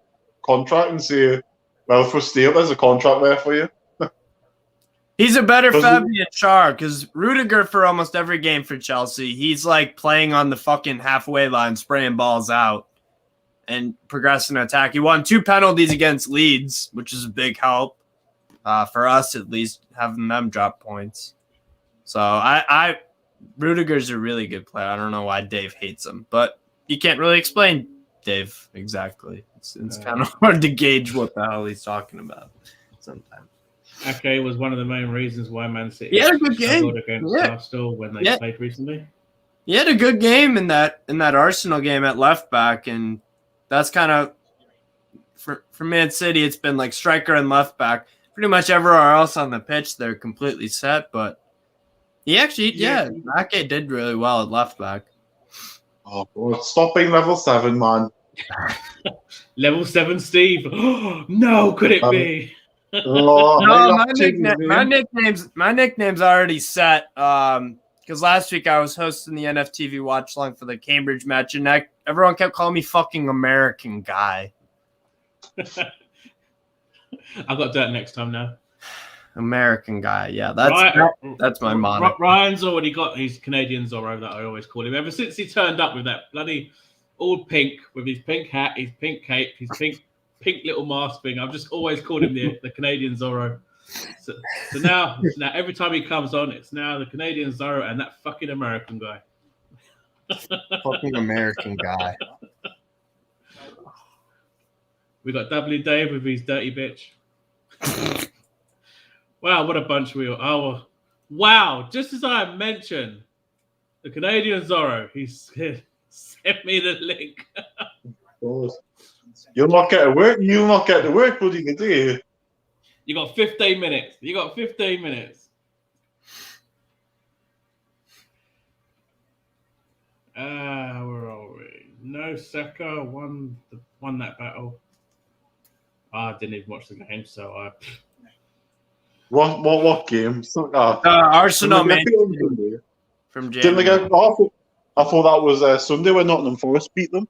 contract and say, well, if we stay up, there's a contract there for you." He's a better Fabian Schär because Rudiger for almost every game for Chelsea, he's like playing on the fucking halfway line, spraying balls out and progressing attack. He won 2 penalties against Leeds, which is a big help for us at least, having them drop points. So Rudiger's a really good player. I don't know why Dave hates him, but you can't really explain Dave exactly. It's kind of hard to gauge what the hell he's talking about sometimes. Ake was one of the main reasons why Man City He had a good game against Arsenal when they played recently. He had a good game in that Arsenal game at left back, and that's kind of for Man City. It's been like striker and left back. Pretty much everywhere else on the pitch, they're completely set. But he actually, Ake did really well at left back. Oh, God. Stop being level 7, man. Level 7, Steve. No, could it be? No, my nickname's already set. Because last week I was hosting the NFTV watch along for the Cambridge match, and everyone kept calling me fucking American guy. I've got that next time now. American guy, yeah, that's my motto. Ryan's already got his Canadian Zorro that I always call him. Ever since he turned up with that bloody all pink, with his pink hat, his pink cape, his pink little mask thing, I've just always called him the Canadian Zorro. So now every time he comes on, it's now the Canadian Zorro and that fucking American guy. Fucking American guy. We got W Dave with his dirty bitch. Wow, what a bunch we are. Oh, wow. Just as I mentioned, the Canadian Zorro, he sent me the link. You'll not get to work. You'll not get to work, buddy. You do. You got 15 minutes. Where are we? No, Saka won that battle. I didn't even watch the game, so I. What game? Arsenal Man from January. I thought that was Sunday when Nottingham Forest beat them.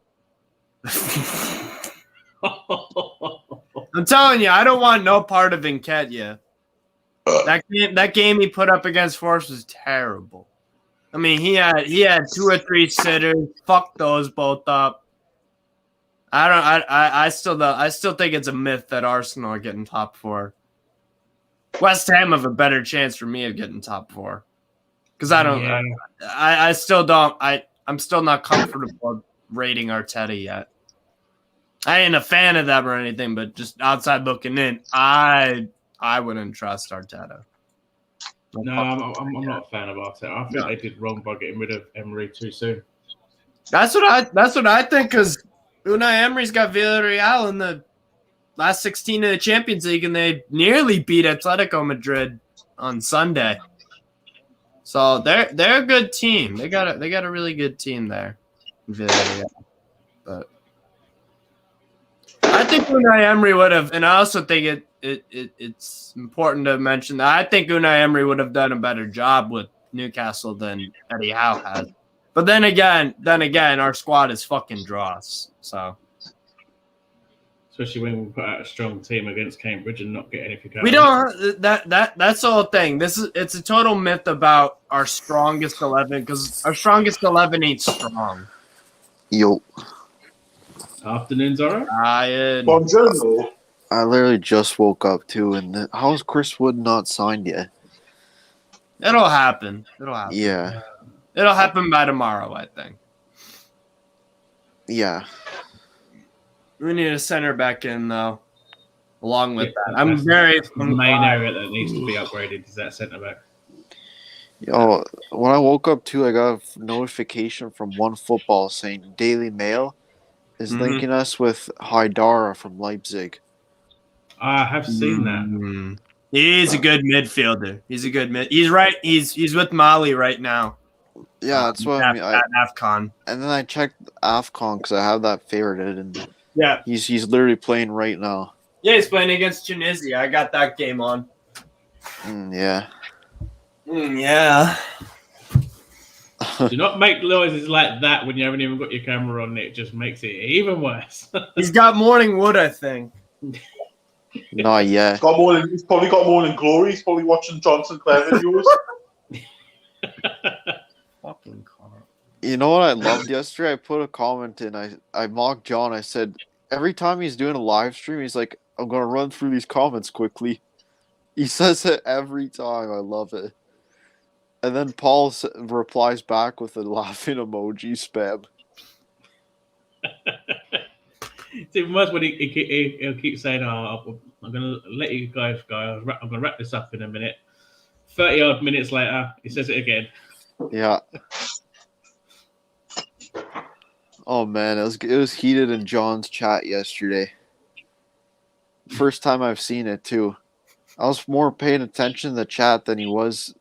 I'm telling you, I don't want no part of Nketiah. That game he put up against Forest was terrible. I mean, he had 2 or 3 sitters. Fuck those both up. I still think it's a myth that Arsenal are getting top 4. West Ham have a better chance for me of getting top 4 because I don't. Yeah. I still don't. I'm still not comfortable rating Arteta yet. I ain't a fan of them or anything, but just outside looking in, I wouldn't trust Arteta. No, I'm not a fan of Arteta. I think they did wrong by getting rid of Emery too soon. That's what I think. Because Unai Emery's got Villarreal in the last 16 of the Champions League, and they nearly beat Atletico Madrid on Sunday. So they're a good team. They got a really good team there. Villarreal. But I think Unai Emery would have, and I also think it's important to mention that I think Unai Emery would have done a better job with Newcastle than Eddie Howe has. But then again, our squad is fucking dross. So especially when we put out a strong team against Cambridge and not get anything out. we don't. That's the whole thing. It's a total myth about our strongest 11 because our strongest 11 ain't strong. Yo, Afternoon, Zoro. Ryan. Buongiorno. I literally just woke up too, and how's Chris Wood not signed yet? It'll happen. Yeah, It'll happen by tomorrow, I think. yeah. We need a center back in though. Along with that, That's the main glad. area that needs to be upgraded is that centre back. Yo, when I woke up too, I got a notification from OneFootball saying Daily Mail is Mhm. linking us with Haidara from Leipzig. I have seen that. Mm. He's a good midfielder. He's a good mid. He's right. He's with Mali right now. Yeah, that's what I mean. At AFCON. And then I checked AFCON because I have that favorited, and Yeah. he's literally playing right now. Yeah, he's playing against Tunisia. I got that game on. Yeah. Yeah. Do not make noises like that when you haven't even got your camera on. It just makes it even worse. He's got morning wood, I think. Not yet. He's probably got morning glory. He's probably watching Johnson Clare videos. Fucking car. You know what I loved yesterday? I put a comment in. I mocked John. I said, every time he's doing a live stream, he's like, I'm going to run through these comments quickly. He says it every time. I love it. And then Paul replies back with a laughing emoji spam. It's even worse when he'll keep saying, "Oh, I'm going to let you guys go. I'm going to wrap this up in a minute." 30 odd minutes later, he says it again. Yeah. Oh man, it was heated in John's chat yesterday. First time I've seen it too. I was more paying attention to the chat than he was.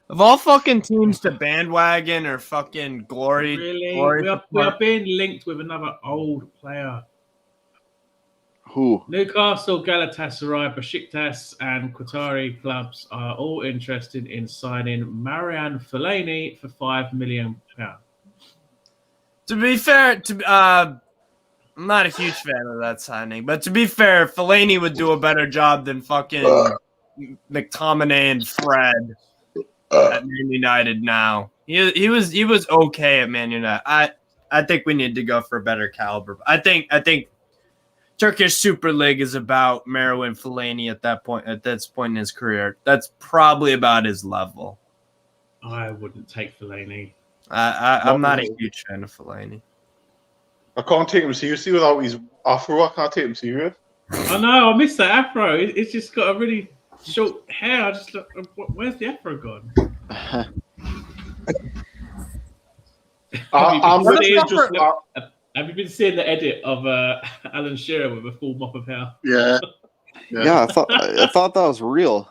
Of all fucking teams to bandwagon or fucking glory. Really? glory We are being linked with another old player. Who? Newcastle, Galatasaray, Besiktas, and Qatari clubs are all interested in signing Marian Fellaini for £5 million. To be fair, I'm not a huge fan of that signing, but to be fair, Fellaini would do a better job than fucking McTominay and Fred at Man United now. He was okay at Man United. I think we need to go for a better caliber. I think Turkish Super League is about Marouane Fellaini at this point in his career. That's probably about his level. I wouldn't take Fellaini. I'm not a huge fan of Fellaini. I can't take him seriously without his afro. I can't take him serious. I know, I missed that afro. It's just got a really short hair. I just look, where's the afro gone? Have you been seeing the edit of Alan Shearer with a full mop of hair? Yeah. Yeah, I thought that was real.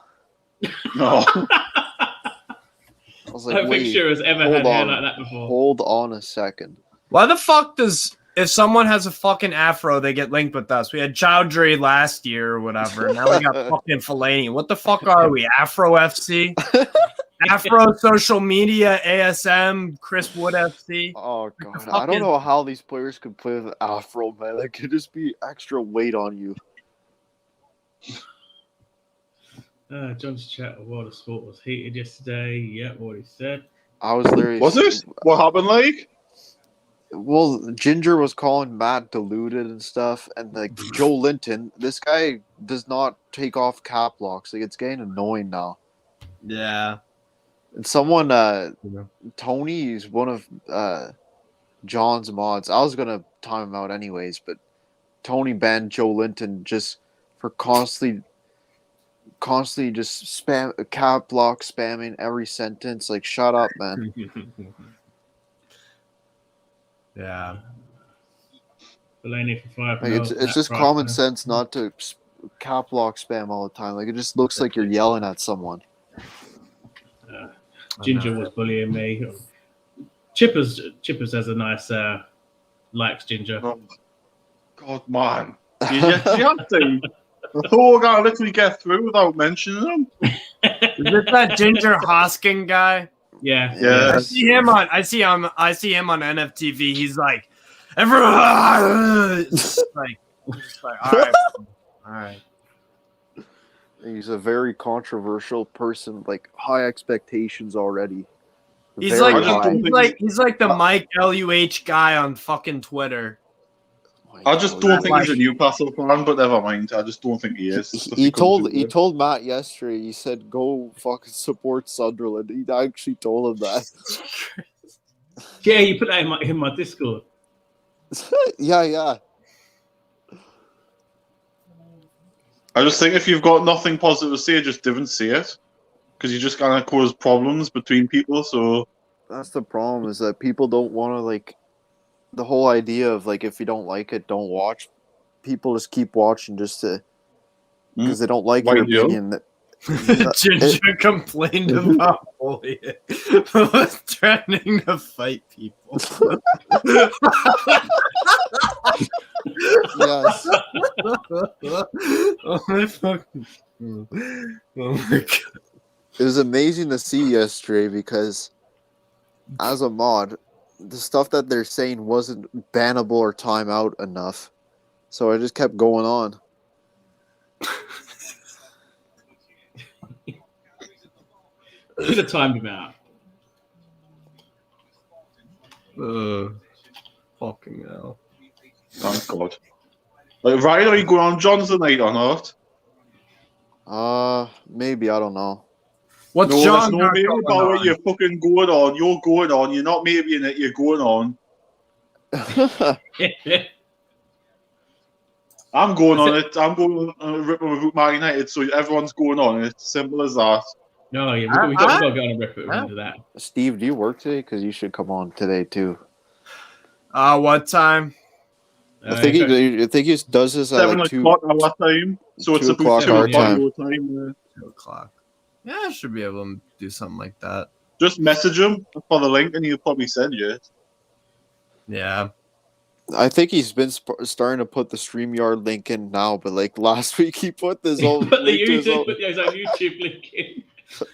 No. I was I like, don't think wait, Shearer's ever had hair like that before. hold on a second. Why the fuck if someone has a fucking afro, they get linked with us? We had Chowdhury last year or whatever. Now we got fucking Fellaini. What the fuck are we? Afro FC? Afro social media, ASM, Chris Wood FC. Oh god, I don't know how these players could play with afro, man. That could just be extra weight on you. John's chat of World of Sport was heated yesterday. Yeah, what he said. I was literally. Was it? What happened, like? Well, Ginger was calling Matt deluded and stuff, and like Joe Linton, this guy does not take off cap locks. Like it's getting annoying now. Yeah. And someone, Tony is one of John's mods. I was gonna time him out anyways, but Tony banned Joe Linton just for constantly constantly just spam cap lock spamming every sentence. Like, shut up, man. Yeah. Delaney for 5 Like, it's just common sense not to cap lock spam all the time. Like, it just looks like you're yelling at someone. Ginger was bullying me. Chippers has a nice likes Ginger. Oh, God, man. You have to. I thought we were going to literally get through without mentioning them. Is this that Ginger Hoskin guy? Yeah. Yeah. I see him on NFTV. He's like, everyone. It's like, all right. He's a very controversial person, like high expectations already. He's Very like, high. he's like the Mike LUH guy on fucking Twitter. I just don't think he's a Newcastle fan, but never mind. I just don't think he is. He told Matt yesterday. He said, "Go fucking support Sunderland." He actually told him that. Yeah, you put that in my Discord. Yeah. I just think if you've got nothing positive to say, just didn't say it, because you just kind of cause problems between people. So that's the problem, is that people don't want to, like, the whole idea of, like, if you don't like it, don't watch. People just keep watching just to, because they don't like your opinion. Ginger complained about bullying, was threatening to fight people. Yes. Oh my fucking! Oh my god! It was amazing to see yesterday because, as a mod, the stuff that they're saying wasn't bannable or timeout enough, so I just kept going on. Should have timed him out. Fucking hell! thank God. Like, Ryan, are you going on John's tonight or not? Maybe, I don't know. What's No, John? there's no maybe about what you're fucking going on. You're going on. You're not maybe in it. You're going on. I'm going on it. I'm going on ripping with Man United, so everyone's going on it. Simple as that. No, yeah, we got to go on a rip into that. Steve, do you work today? Because you should come on today too. What time? I think he does this at 7 like 2 o'clock our time, so it's 2 about o'clock 2 our o'clock time. your time. 2 o'clock. Yeah, I should be able to do something like that. Just message him for the link, and he'll probably send you it. Yeah. I think he's been starting to put the StreamYard link in now, but like last week he put his own Put link to his his own. own YouTube link in.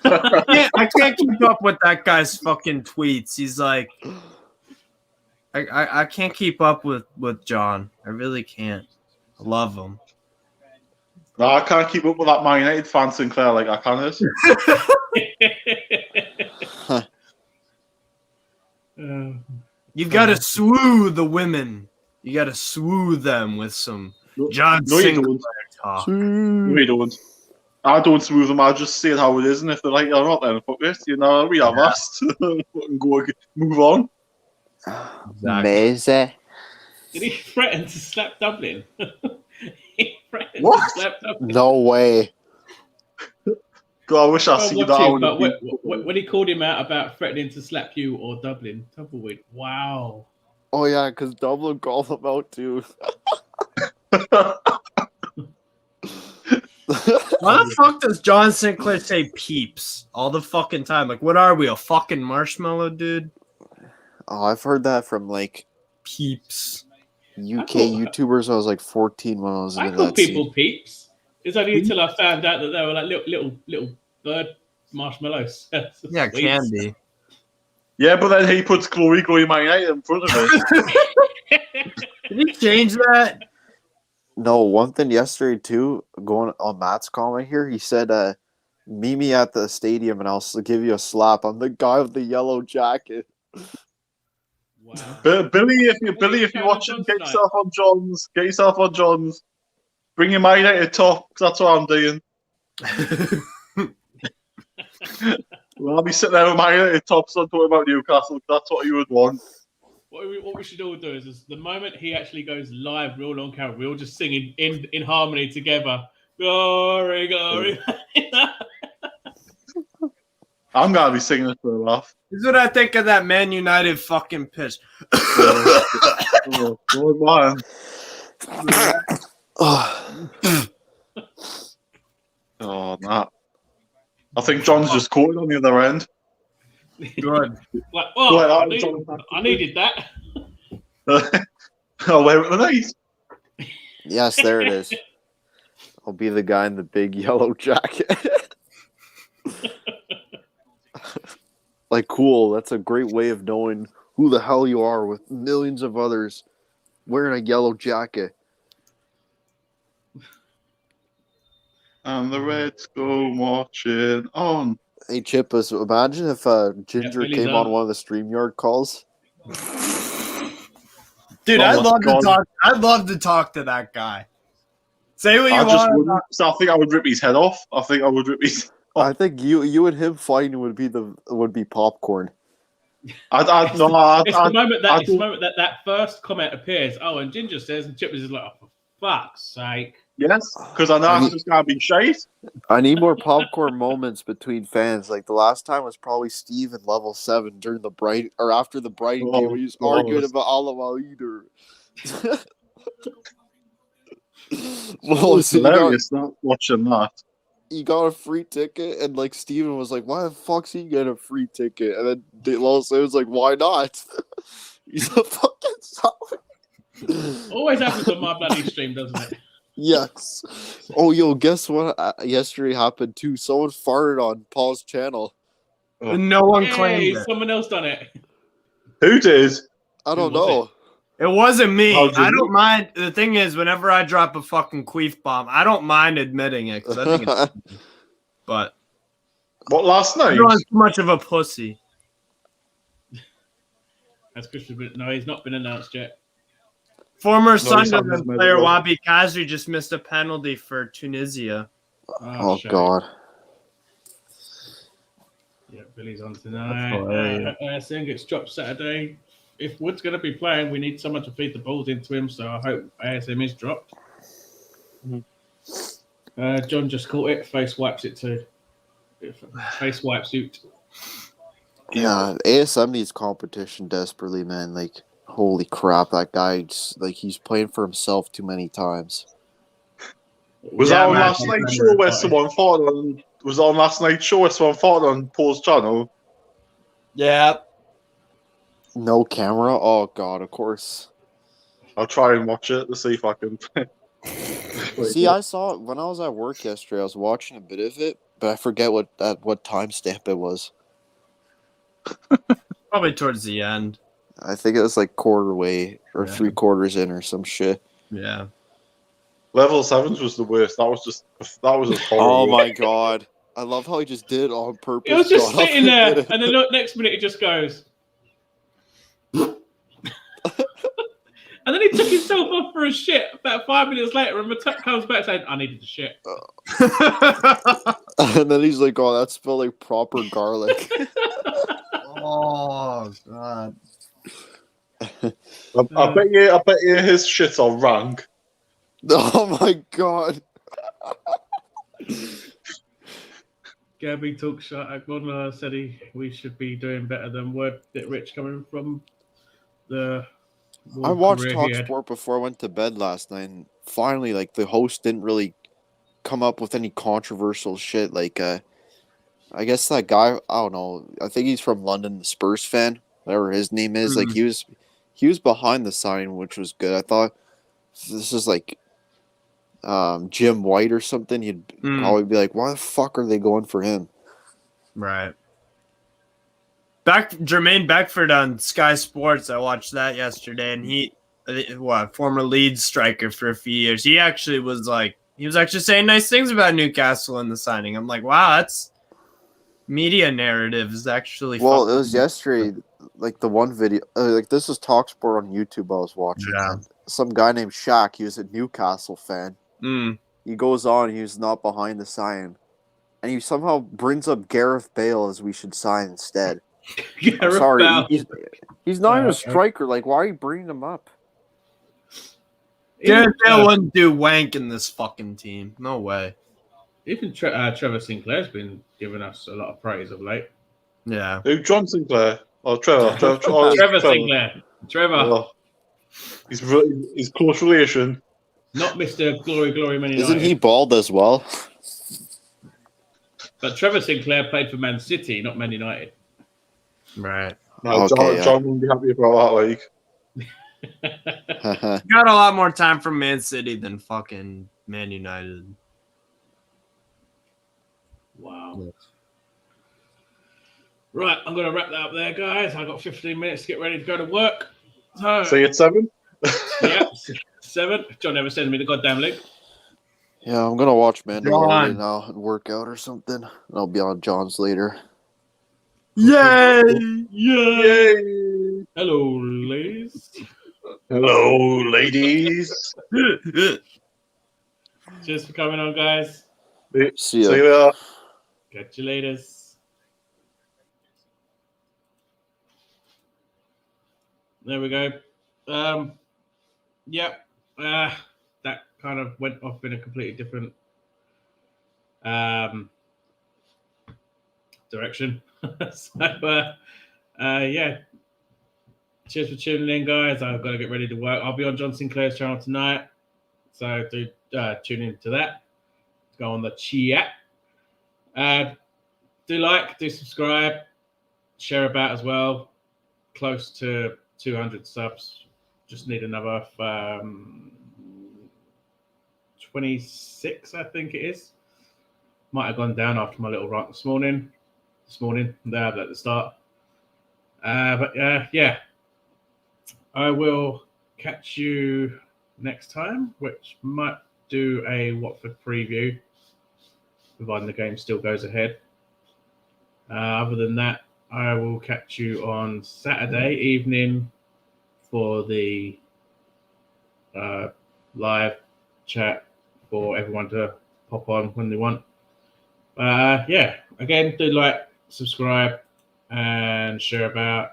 I can't keep up with that guy's fucking tweets. He's like, I can't keep up with John. I really can't. I love him. No, I can't keep up with that Man United fan Sinclair like I can this. You've got to swoo the women. You got to swoo them with some John Sinclair talk. No, you don't. I don't smooth them. I just say it how it is, and if they like it or not, then fuck it. You know, we have asked. Move on. Amazing. Did he threaten to slap Dublin? He threatened What? to slap Dublin. No way. God, I wish I see that. But when he called him out about threatening to slap you or Dublin, Tumbleweed. Wow. Oh yeah, because Dublin called him out too. Why the fuck does John Sinclair say peeps all the fucking time? Like, what are we, a fucking marshmallow, dude? Oh, I've heard that from like Peeps. UK YouTubers. I was like 14 when I was I in call that people scene. peeps. It's only until I found out that they were like little bird marshmallows. Yeah, candy. Yeah, but then he puts Glory Man United in front of it. Did he change that? No, one thing yesterday too, going on Matt's comment here, he said, meet me at the stadium and I'll give you a slap. I'm the guy with the yellow jacket. Wow. Billy, if you're watching, get yourself on John's. Get yourself on John's. Bring your Man United top, because that's what I'm doing. Well, I'll be sitting there with Man United tops on talking about Newcastle. That's what you would want. What we should all do is the moment he actually goes live, real on camera, we're all just singing in harmony together. Glory, glory. I'm gonna be singing it for a laugh. This is what I think of that Man United fucking pitch. Oh, good man. Oh, nah. I think John's just caught it on the other end. Good. Like, Well, I needed that. Oh, wait a minute. Yes, there it is. I'll be the guy in the big yellow jacket. Like, cool. That's a great way of knowing who the hell you are with millions of others wearing a yellow jacket. And the Reds go marching on. Hey, Chippas, imagine if Ginger Billy's came on. on one of the StreamYard calls. Dude, Oh I'd my love God. to talk. I'd love to talk to that guy. Say what you I just want. wouldn't. So I think I would rip his head off. I think I would rip his. I think you and him fighting would be popcorn. I'd no. It's the moment that I it's the don't- moment that first comment appears. Oh, and Ginger says, and Chip is like, oh, for fuck's sake. Yes, because I know it's just gonna be shite. I need more popcorn moments between fans. Like the last time was probably Steve in level 7 during the Bright or after the Brighton game. We was arguing about Alaba either. Well, It's so hilarious not watching that. you got a free ticket, and like Steven was like, "Why the fuck's he get a free ticket?" And then Lawson was like, "Why not?" He's a fucking solid. Always happens on my bloody stream, doesn't it? Yes. Oh, yo, guess what? Yesterday happened too. Someone farted on Paul's channel. And no one Hey, claimed it. someone else done it. Who did? I don't Who was know. It wasn't me. How did I you- don't mind. The thing is, whenever I drop a fucking queef bomb, I don't mind admitting it. 'Cause I think it's, but What last night? everyone's too much of a pussy. That's Christian. No, he's not been announced yet. Former he's not Sunderland made player it. Wabi Kazri just missed a penalty for Tunisia. Oh shit. God. Yeah, Billy's on tonight. hilarious. ASM gets dropped Saturday. If Wood's going to be playing, we need someone to feed the balls into him. So I hope ASM is dropped. John just caught it. Face wipes it too. Face wipes it. Yeah, ASM needs competition desperately, man. Like, holy crap, that guy just, like he's playing for himself too many times. Was Yeah, that on man, last I night's remember show where it. someone fought on? Was that on last night's show where someone fought on Paul's channel? Yeah. No camera? Oh God, of course. I'll try and watch it to see if I can. See, I saw it when I was at work yesterday. I was watching a bit of it, but I forget what timestamp it was. Probably towards the end. I think it was like quarter way or Yeah. 3/4 in or some shit. Yeah. Level 7s was the worst. That was just horrible. Oh my God. I love how he just did it on purpose. It was just got up sitting there, did it. and then look, next minute it just goes. And then he took himself off for a shit. About 5 minutes later, and Matep comes back saying, "I needed to shit." And then he's like, "Oh, that smelled like proper garlic." Oh God. I bet you his shits are rank. Oh my God. Gabby talks shit. Agbon said we should be doing better than Word Bit Rich coming from the. I watched career Talk he had. Sport before I went to bed last night, and finally, like, the host didn't really come up with any controversial shit. Like, I guess that guy, I don't know, I think he's from London, the Spurs fan, whatever his name is. Like, he was behind the signing, which was good. I thought if this is like Jim White or something, you'd probably be like, why the fuck are they going for him? Right. Jermaine Beckford on Sky Sports. I watched that yesterday, and he, former Leeds striker for a few years. He was actually saying nice things about Newcastle in the signing. I'm like, wow, that's media narrative is actually. Well, it was yesterday, like the one video, like this is Talk Sport on YouTube I was watching. Yeah. And some guy named Shaq, he was a Newcastle fan. He goes on, he's not behind the sign. And he somehow brings up Gareth Bale as we should sign instead. I'm sorry, he's not even a striker. Like, why are you bringing him up? Gareth Bale wouldn't do wank in this fucking team. No way. Even Trevor Sinclair's been giving us a lot of praise of late. Yeah. Who? John Sinclair? Oh, Trevor. Trevor Sinclair. Trevor. Oh, he's close relation. Not Mr. Glory Man United. Isn't he bald as well? But Trevor Sinclair played for Man City, not Man United. Right. No, Okay, John wouldn't be happy about that, like. Got a lot more time from Man City than fucking Man United. Wow. Yeah. Right, I'm going to wrap that up there, guys. I've got 15 minutes to get ready to go to work. So, Say it's 7? yeah, 7. John never sends me the goddamn link. Yeah, I'm gonna watch Mandalorian now and work out or something. I'll be on John's later. Yay! Yay! Hello, ladies. Hello, ladies. Cheers for coming on, guys. See ya. See you later. Catch you later. There we go. That kind of went off in a completely different direction. So, yeah. Cheers for tuning in, guys. I've got to get ready to work. I'll be on John Sinclair's channel tonight. So do tune in to that. Go on the chat. Do like, do subscribe, share about as well. Close to 200 subs. Just need another 26, I think it is. Might have gone down after my little rant this morning. There at the start. But yeah. I will catch you next time, which might do a Watford preview, providing the game still goes ahead. Other than that, I will catch you on Saturday evening for the live chat for everyone to pop on when they want. Yeah, again, do like, subscribe, and share about.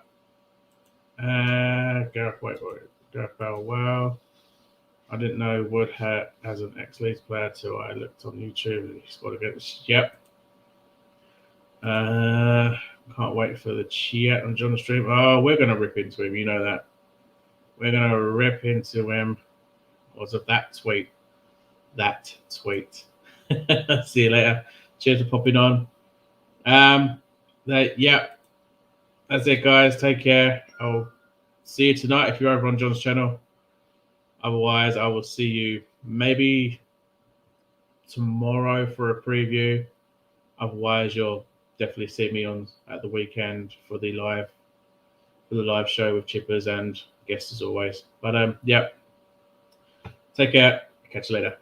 Gareth Bale. Wow. I didn't know Wood as an ex-Leeds player till I looked on YouTube and he scored against. Yep. Can't wait for the chat on John's stream. Oh, we're gonna rip into him. You know that. We're gonna rip into him. Was it that tweet? That tweet. See you later. Cheers for popping on. Yeah. That's it, guys. Take care. I'll see you tonight if you're over on John's channel. Otherwise, I will see you maybe tomorrow for a preview. Otherwise, you'll definitely see me on at the weekend for the live show with Chippers and guests as always. But yeah, take care. Catch you later.